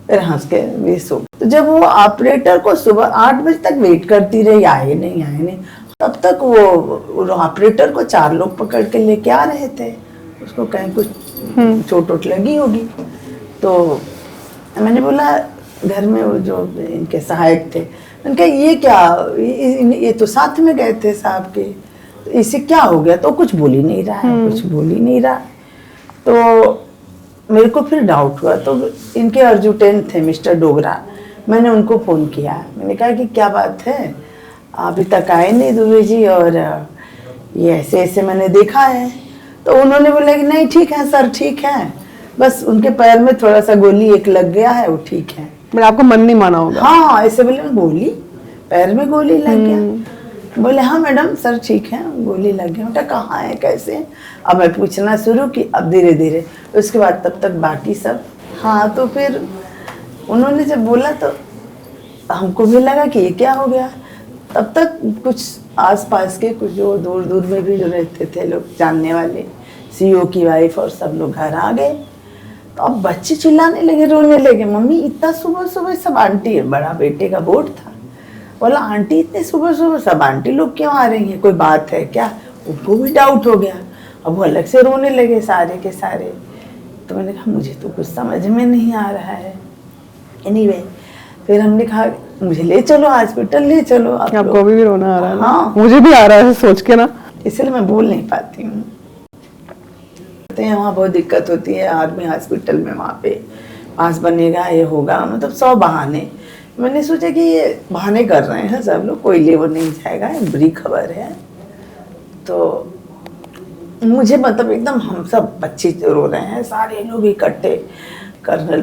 फिर हंस के वे सो। तो जब वो ऑपरेटर को सुबह 8 बजे तक वेट करती रही, आए नहीं, तब तक वो ऑपरेटर को 4 लोग पकड़ के लेके आ रहे थे, उसको कहीं कुछ चोट लगी होगी। तो मैंने बोला घर में वो जो इनके सहायक थे, मैंने कहा ये क्या, ये तो साथ में गए थे साहब के, तो इसे क्या हो गया? तो कुछ बोल ही नहीं रहा है, कुछ बोल ही नहीं रहा। तो मेरे को फिर डाउट हुआ, तो इनके अर्जुटेंट थे मिस्टर डोगरा, मैंने उनको फ़ोन किया, मैंने कहा कि क्या बात है, अभी तक आए नहीं दुबे जी, और ये ऐसे ऐसे मैंने देखा है। तो उन्होंने बोला कि नहीं ठीक है सर, ठीक है, बस उनके पैर में थोड़ा सा गोली एक लग गया है, वो ठीक है। मैंने आपको मन नहीं माना होगा? हाँ ऐसे बोले, गोली पैर में गोली लग गया? बोले हाँ मैडम सर ठीक है, गोली लग गया। बेटा कहाँ है, कैसे? अब मैं पूछना शुरू की, अब धीरे धीरे, उसके बाद तब तक बाकी सब। हाँ तो फिर उन्होंने जब बोला तो हमको भी लगा कि ये क्या हो गया। तब तक कुछ आसपास के कुछ जो दूर दूर में भी जो रहते थे लोग जानने वाले, सीईओ की वाइफ और सब लोग घर आ गए। तो अब बच्चे चिल्लाने लगे, रोने लगे, मम्मी इतना सुबह सुबह सब आंटी, बड़ा बेटे का बोर्ड था, बोला आंटी इतने सुबह सुबह सब आंटी लोग क्यों आ रही हैं, कोई बात है क्या? उनको भी डाउट हो गया, अब वो अलग से रोने लगे सारे के सारे। तो मैंने कहा मुझे तो कुछ समझ में नहीं आ रहा है। एनीवे फिर हमने कहा मुझे ले चलो हॉस्पिटल, ले चलो। आपको अभी भी रोना आ रहा है? हाँ मुझे भी आ रहा है सोच के ना, इसलिए मैं बोल नहीं पाती हूँ। वहाँ बहुत दिक्कत होती है आर्मी हॉस्पिटल में, वहाँ पे पास बनेगा, ये होगा, मतलब 100 बहाने। मैंने सोचा कि ये बहाने कर रहे हैं सब लोग, कोई ले वो नहीं जाएगा, ये बुरी खबर है। तो मुझे मतलब एकदम हम सब बच्चे रो रहे हैं, सारे लोग इकट्ठे। कर्नल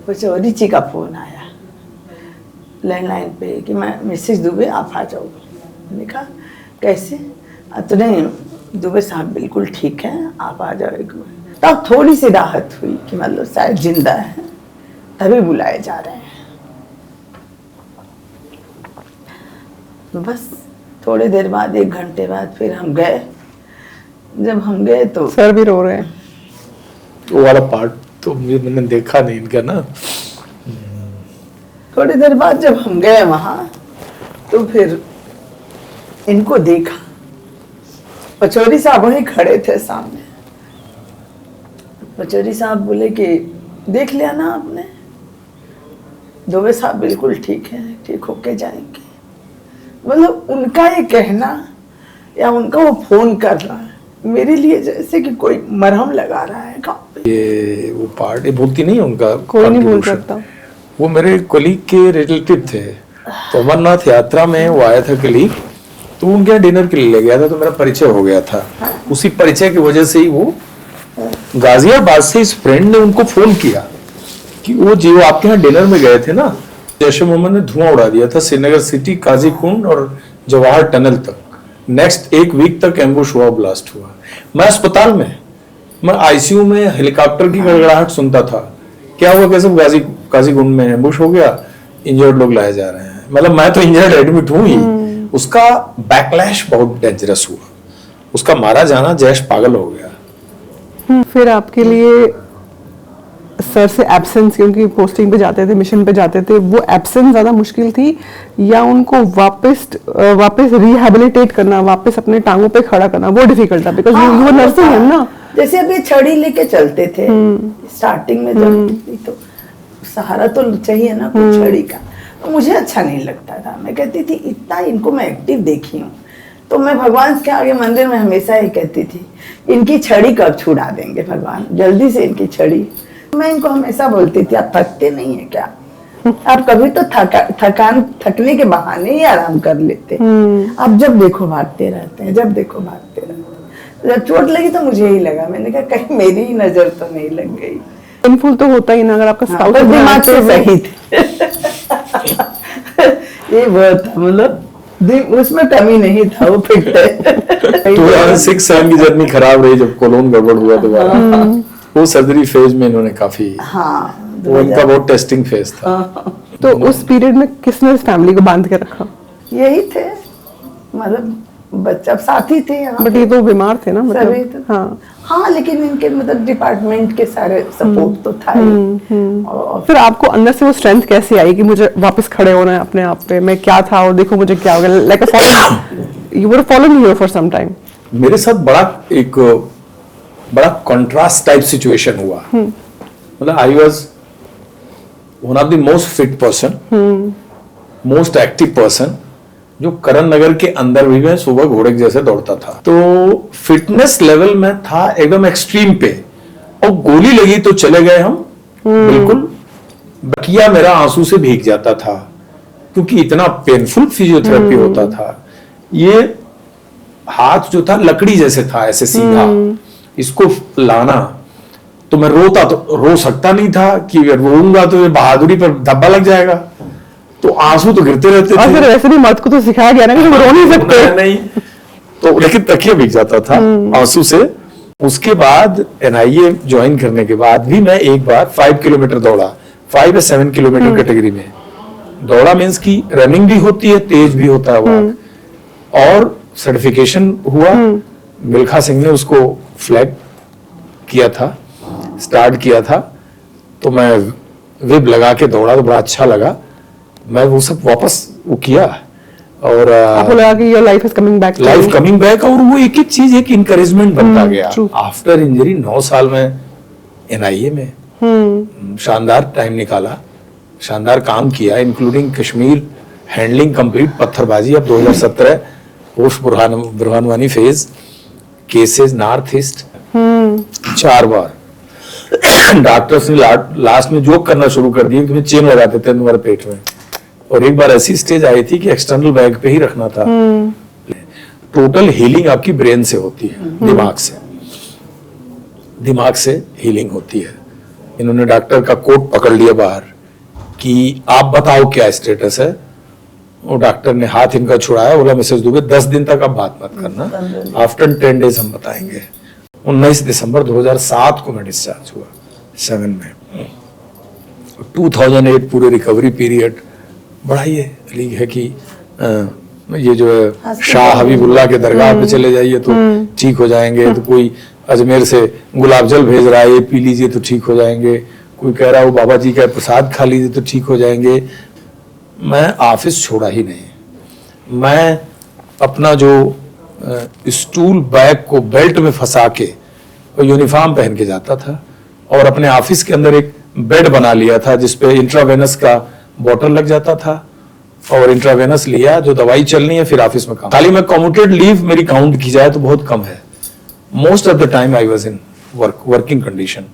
पचौरी जी का फोन आया लैंडलाइन पे कि मैं मिसेज दुबे आप आ जाओ। मैंने कहा कैसे? तो नहीं दुबे साहब बिल्कुल ठीक है, आप आ जाओ एक बार। तब थोड़ी सी राहत हुई कि मतलब शायद जिंदा है, तभी बुलाए जा रहे हैं। तो बस थोड़ी देर बाद, 1 घंटे बाद फिर हम गए। जब हम गए तो सर भी रो रहे हैं। वो वाला पार्ट तो मैंने देखा नहीं इनका ना। थोड़ी देर बाद जब हम गए वहां, तो फिर इनको देखा, पचौरी साहब वहीं खड़े थे सामने। पचौरी साहब बोले कि देख लिया ना आपने, दुबे साहब बिल्कुल ठीक है, ठीक होके जाएंगे। मतलब उनका ये कहना या उनका वो फोन करना मेरे लिए जैसे कि कोई मरहम लगा रहा है काम पे। ये वो पार्ट ये भूलती नहीं है उनका, कोई नहीं भूल contribution। सकता। वो मेरे कोलीग के रिलेटिव थे, तो अमरनाथ यात्रा में वो आया था कोलीग, तो उनके यहाँ डिनर के लिए ले गया था, तो मेरा परिचय हो गया था। उसी परिचय की वजह से ही वो गाजियाबाद से इस फ्रेंड ने उनको फोन किया कि वो जी वो आपके यहाँ डिनर में गए थे ना, जैश ए मोहम्मद ने धुआं उड़ा दिया था श्रीनगर सिटी, काजी कुंड और जवाहर टनल तक। नेक्स्ट एक वीक तक एम्बुश हुआ, ब्लास्ट हुआ। मैं अस्पताल में, मैं आईसीयू में हेलीकॉप्टर की गड़गड़ाहट सुनता था। क्या हुआ, कैसे काजी कुंड में एम्बुश हो गया, इंजर्ड लोग लाए जा रहे हैं। मतलब मैं तो इंजर्ड एडमिट हूं ही। उसका बैकलैश बहुत डेंजरस हुआ, उसका मारा जाना, जैश पागल हो गया। फिर आपके लिए सर से एब्सेंस, क्योंकि पोस्टिंग पे जाते थे, मिशन पे जाते थे, वो एब्सेंस ज्यादा मुश्किल थी या उनको वापस रिहैबिलिटेट करना, वापस अपने टांगों पे खड़ा करना, वो डिफिकल्ट था? Because you were nursing him ना। जैसे अभी छड़ी लेके चलते थे स्टार्टिंग में, जब तो सहारा तो चाहिए ना कुछ छड़ी का। तो मुझे अच्छा नहीं लगता था। मैं कहती थी इतना इनको मैं एक्टिव देखी हूँ, तो मैं भगवान के आगे मंदिर में हमेशा ये कहती थी, इनकी छड़ी कब छुड़ा देंगे भगवान, जल्दी से इनकी छड़ी। मैं इनको हमेशा बोलती थी, आप थकते नहीं है क्या? आप कभी तो थकने के बहाने ही आराम कर लेते। आप जब देखो भागते रहते हैं, जब देखो भागते रहते हैं। जब चोट लगी तो मुझे ही लगा, मैंने कहा कहीं मेरी ही नजर तो नहीं लग गई। पेनफुल तो होता ही ना, अगर आपका स्काउट दिमाग से सही थे। ये बहुत था, मतलब उसमें कमी नहीं था, वो फिट है। 2006-7 की जर्नी खराब रही जब कोलोन गड़बड़ हुआ दोबारा। वो सर्जरी फेज में इन्होंने काफी, वो इनका बहुत टेस्टिंग फेज था। तो उस पीरियड में किसने फैमिली को बांध के रखा? यही थे, मतलब बच्चा साथी थे यहाँ। बट ये तो बीमार थे ना, मतलब तो, हाँ, लेकिन इनके मतलब डिपार्टमेंट के सारे सपोर्ट तो था ही। और फिर आपको अंदर से वो स्ट्रेंथ कैसे आई कि मुझे वापस खड़े होना है अपने आप पे, मैं क्या था और देखो मुझे क्या हो गया? Like a fallen, you were following here for some time. मेरे साथ बड़ा कंट्रास्ट टाइप सिचुएशन हुआ। मतलब I was one of the most fit person, most active person, जो करण नगर के अंदर भी मैं सुबह घोड़े जैसे दौड़ता था। तो फिटनेस लेवल में था एकदम एक्सट्रीम पे, और गोली लगी तो चले गए हम बिल्कुल। बकिया मेरा आंसू से भीग जाता था, क्योंकि इतना पेनफुल फिजियोथेरेपी होता था। ये हाथ जो था लकड़ी जैसे था, ऐसे सीधा, इसको लाना तो मैं रो सकता नहीं था कि रोऊंगा तो बहादुरी पर धब्बा लग जाएगा, तो आंसू तो गिरते रहते थे। और फिर वैसे भी मर्द को तो सिखाया गया ना कि रो नहीं सकते। नहीं, तो लेकिन तकिया भीग जाता था आंसू से। उसके बाद एनआईए ज्वाइन करने के बाद भी मैं एक बार 5 किलोमीटर दौड़ा, 5 या 7 किलोमीटर कैटेगरी में दौड़ा। मींस की रनिंग भी होती है, तेज भी होता है वॉक, और सर्टिफिकेशन हुआ। मिल्खा सिंह ने उसको फ्लैग किया था, स्टार्ट किया था, तो मैं विब लगा के दौड़ा तो बड़ा अच्छा लगा। मैं वो सब वापस वो किया, और आपको लगा कि your life is coming back, life coming back. और वो एक एक चीज एक इंकरेजमेंट बनता गया। आफ्टर इंजरी 9 साल में एनआईए में शानदार टाइम निकाला, शानदार काम किया, इंक्लूडिंग कश्मीर हैंडलिंग कंप्लीट, पत्थरबाजी। अब 2017 post बुरहानवानी phase, cases north east 4 बार। डॉक्टर्स ने लास्ट में जोक करना शुरू कर दिया कि मैं चेन लगा देते हैं तुम्हारे पेट में। और एक बार ऐसी स्टेज आई थी कि एक्सटर्नल बैग पे ही रखना था। टोटल हीलिंग आपकी ब्रेन से होती है, दिमाग से हीलिंग होती है। इन्होंने डॉक्टर का कोट पकड़ लिया बाहर कि आप बताओ क्या स्टेटस है। और डॉक्टर ने हाथ इनका छुड़ाया, बोला मैसेज दोगे 10 दिन तक आप बात मत करना, आफ्टर 10 डेज हम बताएंगे। 19 दिसंबर 2007 को मैं डिस्चार्ज हुआ, 7 में। 2008 पूरे रिकवरी पीरियड बड़ा ये लीग है कि ये जो है शाह हबीबुल्लाह के दरगाह पे चले जाइए तो ठीक हो जाएंगे, तो कोई अजमेर से गुलाब जल भेज रहा है, ये पी लीजिए तो ठीक हो जाएंगे, कोई कह रहा है वो बाबा जी का प्रसाद खा लीजिए तो ठीक हो जाएंगे। मैं ऑफिस छोड़ा ही नहीं। मैं अपना जो स्टूल बैग को बेल्ट में फंसा के यूनिफॉर्म पहन के जाता था, और अपने ऑफिस के अंदर एक बेड बना लिया था जिसपे इंट्रावेनस का बॉटल लग जाता था, और इंट्रावेनस लिया, जो दवाई चलनी है, फिर ऑफिस में काम। खाली मैं कम्यूटेड लीव मेरी काउंट की जाए तो बहुत कम है। Most of the time I was in working condition,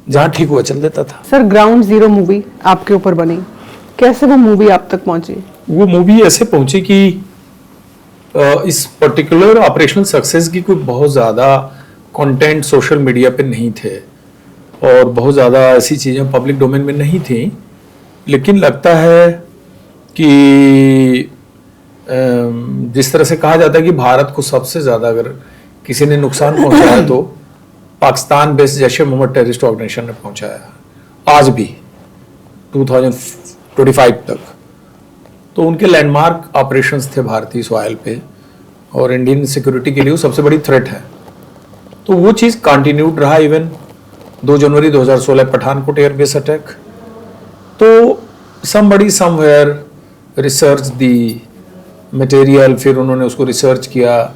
जहां ठीक हुआ चल देता था। सर, ग्राउंड जीरो मूवी आपके ऊपर बनी, कैसे वो मूवी आप तक पहुंची? वो मूवी ऐसे पहुंची कि इस पर्टिकुलर ऑपरेशनल सक्सेस की कोई बहुत ज्यादा कंटेंट सोशल मीडिया पे नहीं थे, और बहुत ज्यादा ऐसी चीजें पब्लिक डोमेन में नहीं थी, लेकिन लगता है कि जिस तरह से कहा जाता है कि भारत को सबसे ज्यादा अगर किसी ने नुकसान पहुंचाया तो पाकिस्तान बेस्ड जैश ए मोहम्मद टेररिस्ट ऑर्गेनाइजेशन ने पहुंचाया, आज भी 2025 तक। तो उनके लैंडमार्क ऑपरेशंस थे भारतीय सॉइल पे, और इंडियन सिक्योरिटी के लिए वो सबसे बड़ी थ्रेट है। तो वो चीज़ कंटिन्यूड रहा। इवन 2 जनवरी 2016 पठानकोट एयरबेस अटैक, तो समबडी समवेयर रिसर्च दी मटेरियल, फिर उन्होंने उसको रिसर्च किया,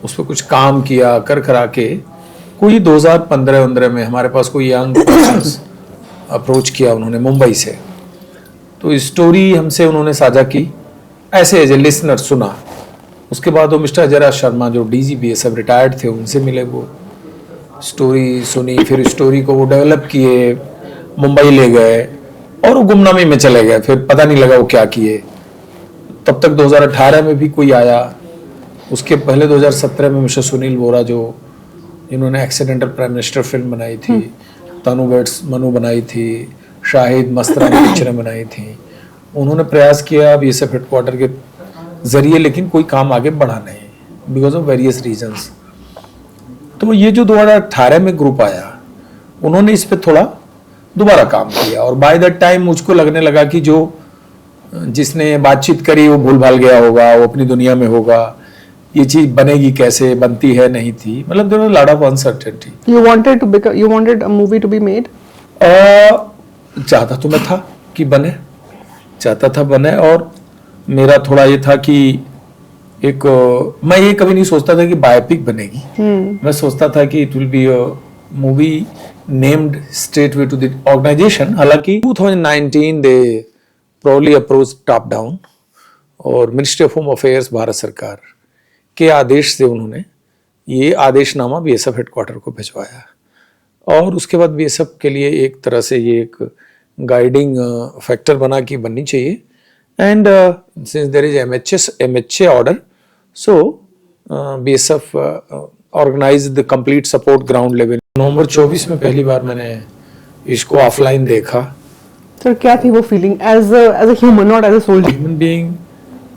उस पर कुछ काम किया, कर करा के कोई 2015-15 में हमारे पास कोई यंग पर्सन्स अप्रोच किया उन्होंने मुंबई से। तो स्टोरी हमसे उन्होंने साझा की, ऐसे एज ए लिसनर सुना। उसके बाद वो मिस्टर अजरा शर्मा जो DGBSF रिटायर्ड थे, उनसे मिले, वो स्टोरी सुनी, फिर स्टोरी को वो डेवलप किए, मुंबई ले गए और वो गुमनामी में चले गए, फिर पता नहीं लगा वो क्या किए। तब तक 2018 में भी कोई आया, उसके पहले 2017 में मिस्टर सुनील बोरा जो इन्होंने एक्सीडेंटल प्राइम मिनिस्टर फिल्म बनाई थी, तनु वेट्स मनु बनाई थी, शाहिद मस्तरानी पिक्चरें बनाई थी, उन्होंने प्रयास किया BSF हेडक्वार्टर के जरिए, लेकिन कोई काम आगे बढ़ा नहीं बिकॉज ऑफ वेरियस रीजंस। तो ये जो 2018 में ग्रुप आया, उन्होंने इस पे थोड़ा दोबारा काम किया, और बाय दैट टाइम मुझको लगने लगा कि जो जिसने बातचीत करी वो भूल भाल गया होगा, वो अपनी दुनिया में होगा, ये चीज बनेगी कैसे, बनती है नहीं थी, मतलब there was lot of uncertainty. You wanted a movie to be made? चाहता तो मैं था कि बने, चाहता था बने, और मेरा थोड़ा ये था कि मैं ये कभी नहीं सोचता था कि बायोपिक बनेगी। मैं सोचता था कि it will be a movie named straight way to the organisation. हालांकि 2019 they probably approach top down, और ministry of home affairs Bharat सरकार के आदेश से उन्होंने ये आदेशनामा BSF हेडक्वार्टर को भिजवाया, और उसके बाद BSF के लिए एक तरह से ये एक गाइडिंग फैक्टर बना कि बननी चाहिए। And since there is MHA order, so BSF organize the complete support ground level. November 24 में पहली बार मैंने इसको ऑफलाइन देखा। सर क्या थी वो feeling as a human, not as a soldier? Human being,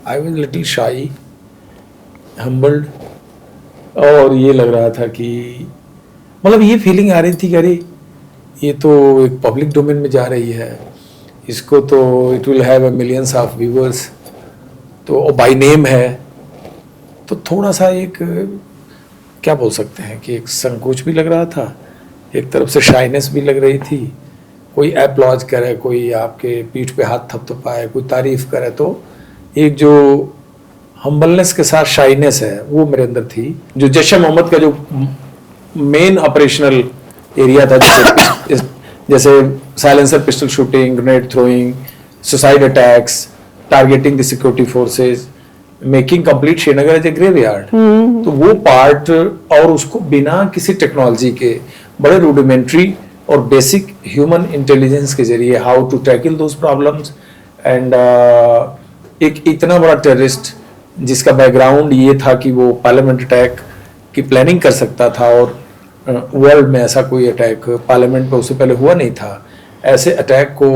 I was little shy, humbled, और ये लग रहा था कि मतलब ये फीलिंग आ रही थी कि अरे ये तो एक पब्लिक डोमेन में जा रही है, इसको तो it will have a millions of viewers, तो बाय नेम है, तो थोड़ा सा एक क्या बोल सकते हैं कि एक संकोच भी लग रहा था, एक तरफ से शाइनेस भी लग रही थी। कोई एप्लॉज करे, कोई आपके पीठ पे हाथ थपथपाए, कोई तारीफ करे, तो एक जो हम्बलनेस के साथ शाइनेस है वो मेरे अंदर थी। जो जैश ए मोहम्मद का जो मेन ऑपरेशनल एरिया था, जैसे silencer pistol shooting, grenade throwing, suicide attacks, targeting the security forces, making complete Srinagar as a graveyard, तो वो पार्ट, और उसको बिना किसी टेक्नोलॉजी के बड़े रूडिमेंट्री और बेसिक ह्यूमन इंटेलिजेंस के जरिए how to tackle those problems. And एक इतना बड़ा टेररिस्ट जिसका बैकग्राउंड ये था कि वो पार्लियामेंट अटैक की प्लानिंग कर सकता था, और वर्ल्ड में ऐसा कोई अटैक पार्लियामेंट पे उससे पहले हुआ नहीं था, ऐसे अटैक को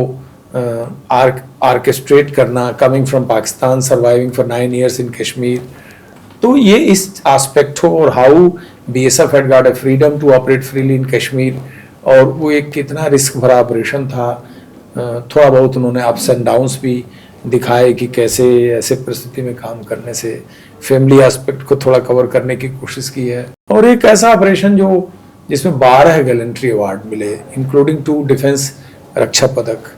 आर्केस्ट्रेट करना, coming from Pakistan, surviving for 9 years in Kashmir, तो ये इस एस्पेक्ट हो, और how BSF had got a freedom to operate freely in Kashmir, और वो एक कितना रिस्क भरा ऑपरेशन था। थोड़ा बहुत उन्होंने अप्स एंड डाउन्स भी दिखाए कि कैसे ऐसे परिस्थिति में काम करने से फैमिली एस्पेक्ट को थोड़ा कवर करने की कोशिश की है, और एक ऐसा ऑपरेशन जो जिसमें 12 गैलेंट्री अवार्ड मिले, इंक्लूडिंग 2 डिफेंस रक्षा पदक,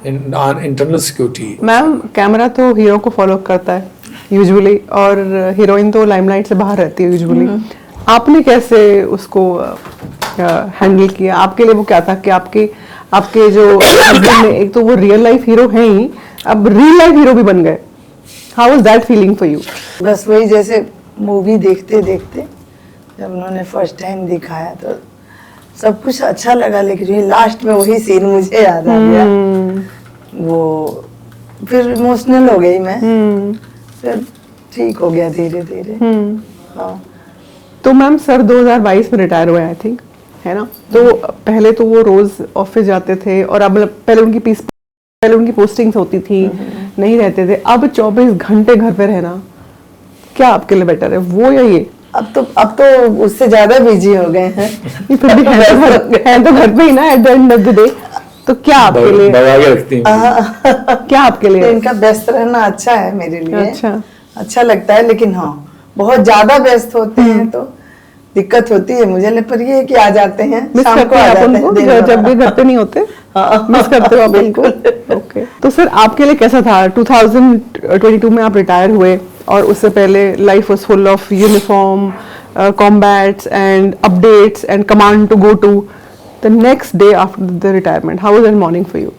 इंटरनल सिक्योरिटी। मैम कैमरा तो हीरो को फॉलो करता है यूजुअली, और हीरोइन तो लाइमलाइट से बाहर रहती है यूजुअली। आपने कैसे उसको हैंडल किया? आपके लिए वो क्या था कि आपके जो हस्बैंड ने, एक तो वो रियल लाइफ हीरो हैं ही, अब रियल लाइफ हीरो भी बन गए, how was that feeling for you? बस वही, जैसे मूवी देखते देखते जब उन्होंने फर्स्ट टाइम दिखाया तो सब कुछ अच्छा लगा, लेकिन लास्ट में वही सीन मुझे याद आ गया, वो फिर इमोशनल हो गई मैं, फिर ठीक हो गया धीरे धीरे। हाँ। तो मैम सर 2022 में रिटायर हुए आई थिंक, है ना? तो पहले तो वो रोज ऑफिस जाते थे, और अब पहले उनकी पोस्टिंग्स होती थी, नहीं रहते थे, अब 24 घंटे घर पे रहना, क्या आपके लिए बेटर है, वो या ये? अब तो उससे ज्यादा बिजी हो गए हैं। ये फिर भी है तो घर पे ही ना, at the end of the day. तो क्या आपके लिए, दबा के रखती हैं। क्या आपके लिए? इनका व्यस्त रहना अच्छा है मेरे लिए, अच्छा लगता है, लेकिन हाँ बहुत ज्यादा व्यस्त होते हैं तो दिक्कत होती है मुझे। पर ये है कि आ जाते हैं, मिस शाम को करते आ हैं आप जाते उनको हैं, दिन जब भी भर। घर पे नहीं होते? हाँ। मिस करते हो आप उनको? ओके। तो सर आपके लिए कैसा था 2022 में आप रिटायर हुए, और उससे पहले life was full of uniform, combats and updates and command to go to the next day after the retirement? How was that morning for you?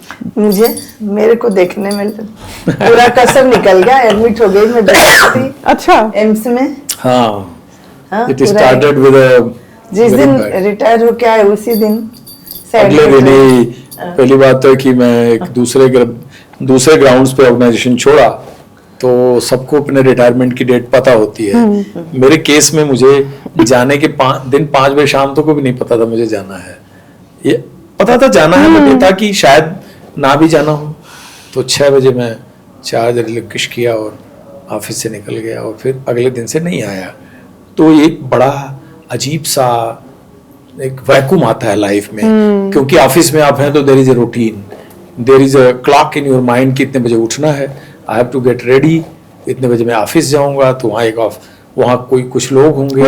मेरे को देखने में पूरा कसर निकल गया, एडमिट हो गई मैं, बेटी थी अच्छा, एम्स में। हाँ, हाँ, it पूरा started with a जिस very दिन bad- रिटायर होके आए उसी दिन अगले दिन ही पहली बात तो है कि मैं एक दूसरे ग्राउंड्स पे ऑर्गेनाइजेशन छोड़ा, तो सबको अपने रिटायरमेंट की डेट पता होती है। मेरे केस में मुझे जाने के 5 बजे शाम तक को भी नहीं पता था मुझे जाना है। ये पता था जाना है, बट ये था कि शायद ना भी जाना हो। तो 6 बजे मैं चार्ज रिलिक्विश किया और ऑफिस से निकल गया, और फिर अगले दिन से नहीं आया। तो एक बड़ा अजीब सा एक वैक्यूम आता है लाइफ में, क्योंकि ऑफिस में आप हैं तो there is a routine, there is a clock in your mind कि इतने बजे उठना है, I have to get ready, इतने बजे मैं ऑफिस जाऊंगा, तो वहाँ कोई कुछ लोग होंगे,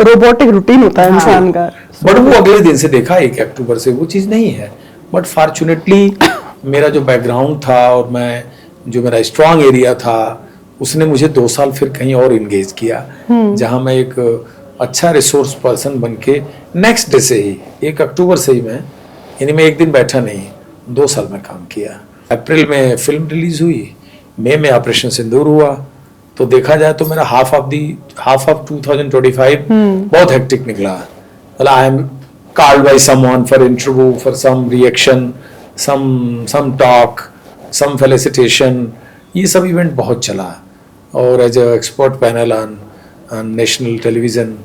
रोबोटिक रूटीन होता है इंसान का। बट वो अगले दिन से देखा 1 अक्टूबर से वो चीज़ नहीं है। बट फॉर्चुनेटली मेरा जो बैकग्राउंड था और जो मेरा स्ट्रांग एरिया था, उसने मुझे 2 साल फिर कहीं और इंगेज किया, जहां मैं एक अच्छा रिसोर्स पर्सन बन के नेक्स्ट डे से ही 1 अक्टूबर से ही मैं एक दिन बैठा नहीं, 2 साल में काम किया। अप्रैल में फिल्म रिलीज हुई, मई में ऑपरेशन सिंदूर हुआ, तो देखा जाए तो मेरा हाफ ऑफ 2025 बहुत हेक्टिक निकला। मतलब I am called by someone for interview, for some reaction, some talk, some felicitation, ये सब इवेंट बहुत चला। और as a expert panel on national television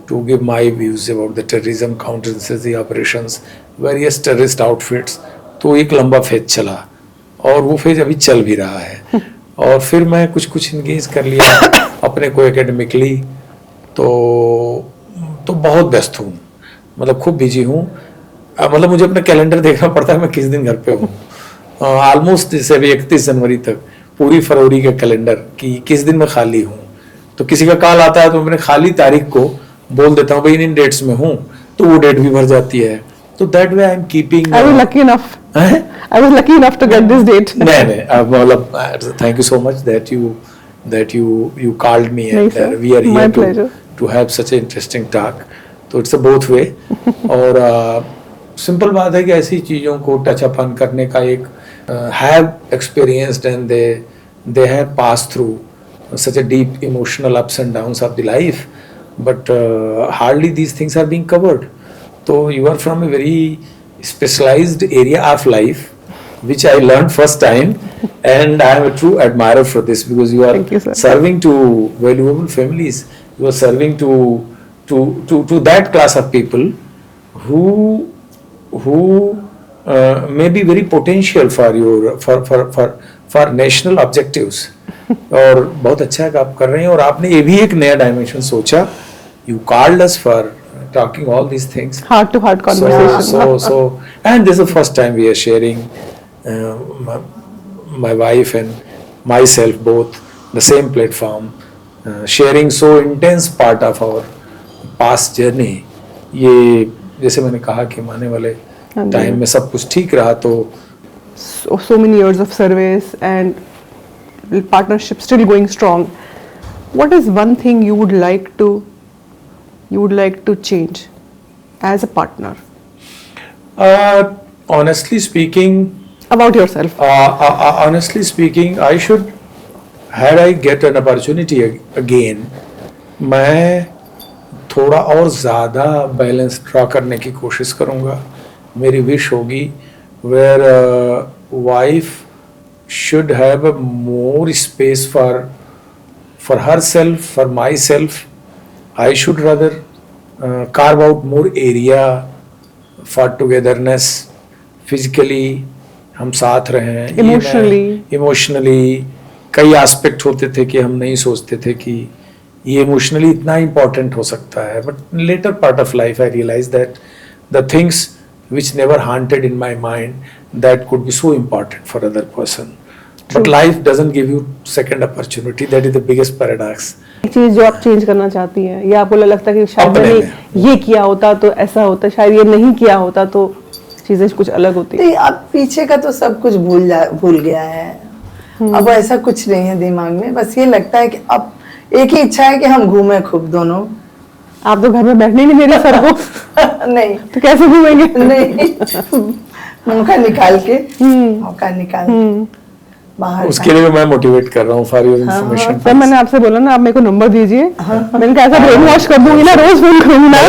to give my views about the terrorism, counter insurgency operations, various terrorist outfits, तो एक लंबा phase चला, और वो फेज अभी चल भी रहा है। और फिर मैं कुछ इंगेज कर लिया अपने को एकेडमिकली, तो बहुत व्यस्त हूँ, मतलब खूब बिजी हूँ। मतलब मुझे अपना कैलेंडर देखना पड़ता है मैं किस दिन घर पे हूँ। ऑलमोस्ट जैसे अभी 31 जनवरी तक पूरी फरवरी का कैलेंडर कि किस दिन मैं खाली हूँ। तो किसी का कॉल आता है तो मैंने खाली तारीख को बोल देता हूँ भाई इन डेट्स में हूँ, तो वो डेट भी भर जाती है। तो that way I am keeping. I was lucky enough. I was lucky enough to get this date. नहीं, मतलब thank you so much that you called me and we are My here pleasure. to have such an interesting talk. तो it's a both way। और simple बात है कि ऐसी चीज़ों को टच अपन करने का एक have experienced and they have passed through such a deep emotional ups and downs of the life, but hardly these things are being covered. So you are from a very specialized area of life, which I learned first time, and I am a true admirer for this because you are Thank you, sir. serving to valuable families. You are serving to that class of people who may be very potential for your for national objectives. और बहुत अच्छा है कि आप कर रहे हैं, और आपने ये भी एक नया डायमेंशन सोचा. You called us for talking all these things. Heart to heart conversation. So, and this is the first time we are sharing, my wife and myself both the same platform, sharing so intense part of our past journey. ये जैसे मैंने कहा कि आने वाले time में सब कुछ ठीक रहा तो so many years of service and partnership still going strong. What is one thing you would like to change as a partner? Honestly speaking, About yourself. honestly speaking, had I get an opportunity again, मैं थोड़ा और ज़्यादा balance draw करने की कोशिश करूँगा. मेरी wish होगी where wife should have a more space for herself, for myself. I should rather carve out more area for togetherness physically, हम साथ रहे, इमोशनली कई एस्पेक्ट होते थे कि हम नहीं सोचते थे कि ये इमोशनली इतना इंपॉर्टेंट हो सकता है, but later part of life I realise that the things which never haunted in my mind that could be so important for other person. But life doesn't give you second opportunity. That is the biggest paradox. एक चीज जो आप change करना चाहती हैं, या आपको लगता है कि शायद मैंने ये किया होता तो ऐसा होता, शायद ये नहीं किया होता तो चीजें कुछ अलग होती। नहीं, अब पीछे का तो सब कुछ भूल गया है। अब ऐसा कुछ नहीं है दिमाग में, बस ये लगता है कि अब एक ही इच्छा है कि हम घूमें खूब दोनों। आप तो घर में बैठने नहीं दे रहे सर को। नहीं तो कैसे घूमेंगे? नहीं, मौका निकाल बाहर। उसके लिए मैं मोटिवेट कर रहा हूँ फॉर योर इन्फॉर्मेशन। सर मैंने आपसे बोला ना, आप मेरे को नंबर दीजिए, मैंने कहा ऐसा ब्रेन वॉश कर दूंगी ना, रोज फोन करूंगी ना,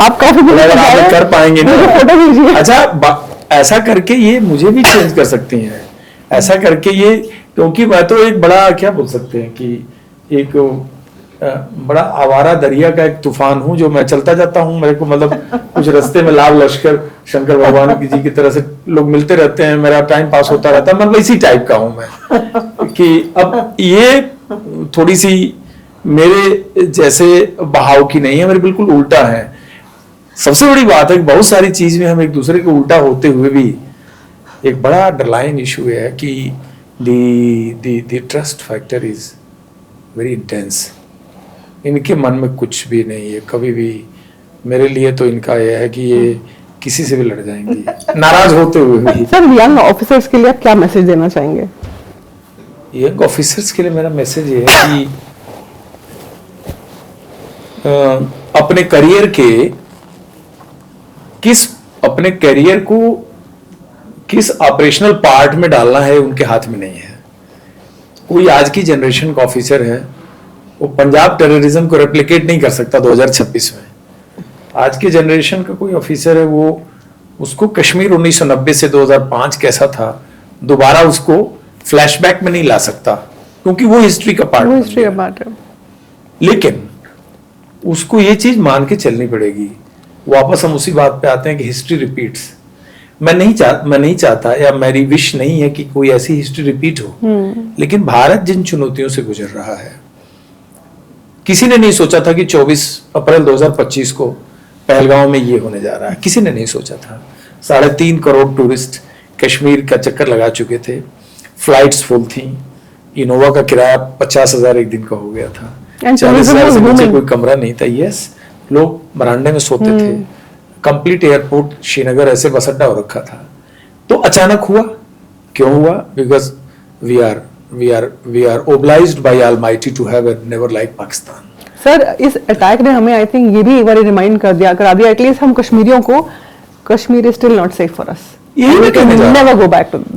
आप कॉफी पीने कर पाएंगे ना, फोटो भेजिए। अच्छा, ऐसा करके ये मुझे भी चेंज कर सकती हैं, ऐसा करके ये, क्योंकि मैं तो एक बड़ा क्या बोल सकते हैं कि एक बड़ा आवारा दरिया का एक तूफान हूँ, जो मैं चलता जाता हूँ, मेरे को मतलब कुछ रास्ते में लाल लश्कर शंकर भगवान की जी की तरह से लोग मिलते रहते हैं, मेरा टाइम पास होता रहता है, मतलब इसी टाइप का हूँ मैं कि अब ये थोड़ी सी मेरे जैसे बहाव की नहीं है, मेरे बिल्कुल उल्टा है। सबसे बड़ी बात है कि बहुत सारी चीज में हम एक दूसरे के उल्टा होते हुए भी एक बड़ा अंडरलाइन इशू है कि the trust factor is very intense. इनके मन में कुछ भी नहीं है कभी भी। मेरे लिए तो इनका यह है कि ये किसी से भी लड़ जाएंगी, नाराज होते हुए भी। सर यंग ऑफिसर्स के लिए आप क्या मैसेज देना चाहेंगे? यंग ऑफिसर्स के लिए मेरा मैसेज ये है कि अपने करियर को किस ऑपरेशनल पार्ट में डालना है उनके हाथ में नहीं है। कोई आज की जनरेशन का ऑफिसर है, वो पंजाब टेररिज्म को रेप्लिकेट नहीं कर सकता 2026 में। आज के जनरेशन का कोई ऑफिसर है, वो उसको कश्मीर 1990 से 2005 कैसा था दोबारा उसको फ्लैशबैक में नहीं ला सकता, क्योंकि वो हिस्ट्री का पार्ट है। लेकिन उसको ये चीज मान के चलनी पड़ेगी। वापस हम उसी बात पे आते हैं कि हिस्ट्री रिपीट्स। मैं नहीं चाहता या मेरी विश नहीं है कि कोई ऐसी हिस्ट्री रिपीट हो, लेकिन भारत जिन चुनौतियों से गुजर रहा है, किसी ने नहीं सोचा था कि 24 अप्रैल 2025 को पहलगांव में ये होने जा रहा है, किसी ने नहीं सोचा था। 3.5 करोड़ टूरिस्ट कश्मीर का चक्कर लगा चुके थे, फ्लाइट्स फुल थी, इनोवा का किराया 50,000 एक दिन का हो गया था, 40,000 से नीचे कोई कमरा नहीं था। यस, लोग बरांडे में सोते थे, कंप्लीट एयरपोर्ट श्रीनगर ऐसे बस अड्डा हो रखा था। तो अचानक हुआ, क्यों हुआ? Because we are obliged by Almighty to have a never like Pakistan. Sir इस अटैक ने हमें आई थिंक ये भी एक बार रिमाइंड करा दिया एटलीस्ट हम कश्मीरियों को, Kashmir is still not safe for us. यही मैं कहने जा रहा हूं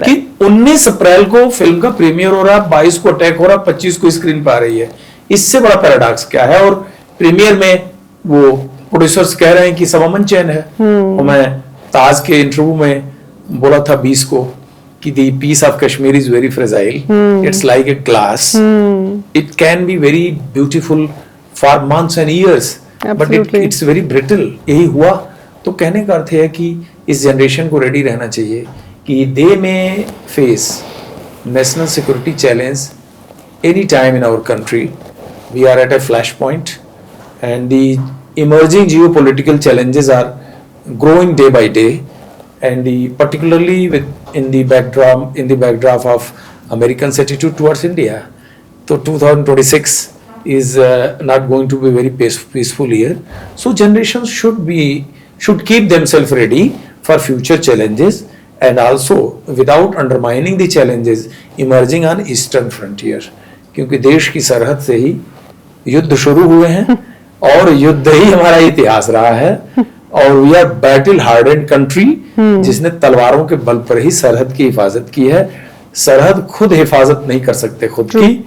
कि 19 अप्रैल को फिल्म का प्रीमियर हो रहा है, 22 को अटैक हो रहा है, 25 को स्क्रीन पर आ रही है। इससे बड़ा पैराडॉक्स क्या है? और प्रीमियर में वो प्रोड्यूसर्स कह रहे हैं कि सब अमन चैन है। और मैं ताज के इंटरव्यू में बोला था 20 को कि the peace of Kashmir is very fragile. It's like a glass. It can be very beautiful for months and years, but it's very brittle. यही हुआ। तो कहने का अर्थ है कि इस जनरेशन को रेडी रहना चाहिए कि they may face national security challenge any time in our country. We are at a flashpoint, and the emerging geopolitical challenges are growing day by day. And particularly in the backdrop of Americans' attitude towards India. So 2026 is not going to be very peaceful year. So generations should keep themselves ready for future challenges, and also without undermining the challenges emerging on eastern frontier. क्योंकि देश की सरहद से ही युद्ध शुरू हुए हैं और युद्ध ही हमारा इतिहास रहा है। और we are battle hardened country, जिसने तलवारों के बल पर ही सरहद की हिफाजत की है। सरहद खुद हिफाजत नहीं कर सकते खुद की।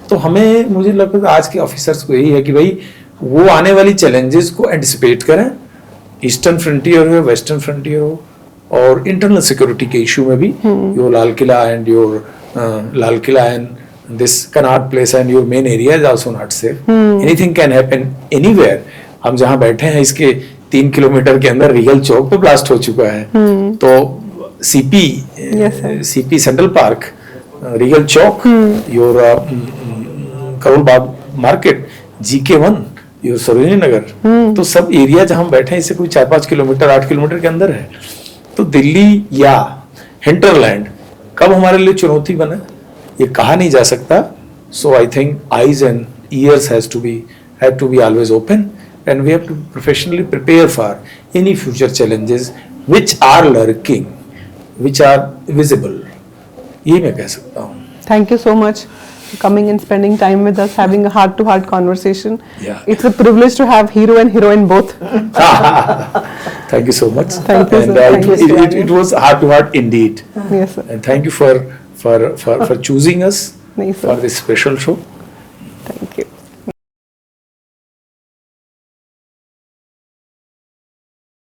तो हमें, मुझे लगता है आज के ऑफिसर्स को यही है कि भाई वो आने वाली चैलेंजेस को एंटिसिपेट करें, ईस्टर्न फ्रंटियर हो, वेस्टर्न फ्रंटियर हो, और इंटरनल सिक्योरिटी के इशू में भी your Lal Qila and this Connaught Place and your main area is also not safe. Anything can happen anywhere. हम जहां बैठे हैं इसके 3 किलोमीटर के अंदर रियल चौक पे ब्लास्ट हो चुका है। तो CP, Yes, sir. CP Central Park, Regal Chowk, your Karol Bagh Market, GK1, your Sarojini नगर, तो सब एरिया जहां हम बैठे हैं इससे कोई 4-5 किलोमीटर 8 किलोमीटर के अंदर है। तो दिल्ली या हिंटरलैंड कब हमारे लिए चुनौती बने ये कहा नहीं जा सकता। So I think eyes and ears have to be always open and we have to professionally prepare for any future challenges which are lurking, which are visible. ये मैं कह सकता हूँ। Thank you so much for coming and spending time with us, having a heart-to-heart conversation. Yeah. It's a privilege to have hero and heroine both. Thank you so much. Thank you, And sir. Thank you, it was heart to heart indeed. Yes, sir. And thank you for choosing us Nahi, sir. for this special show. Thank you.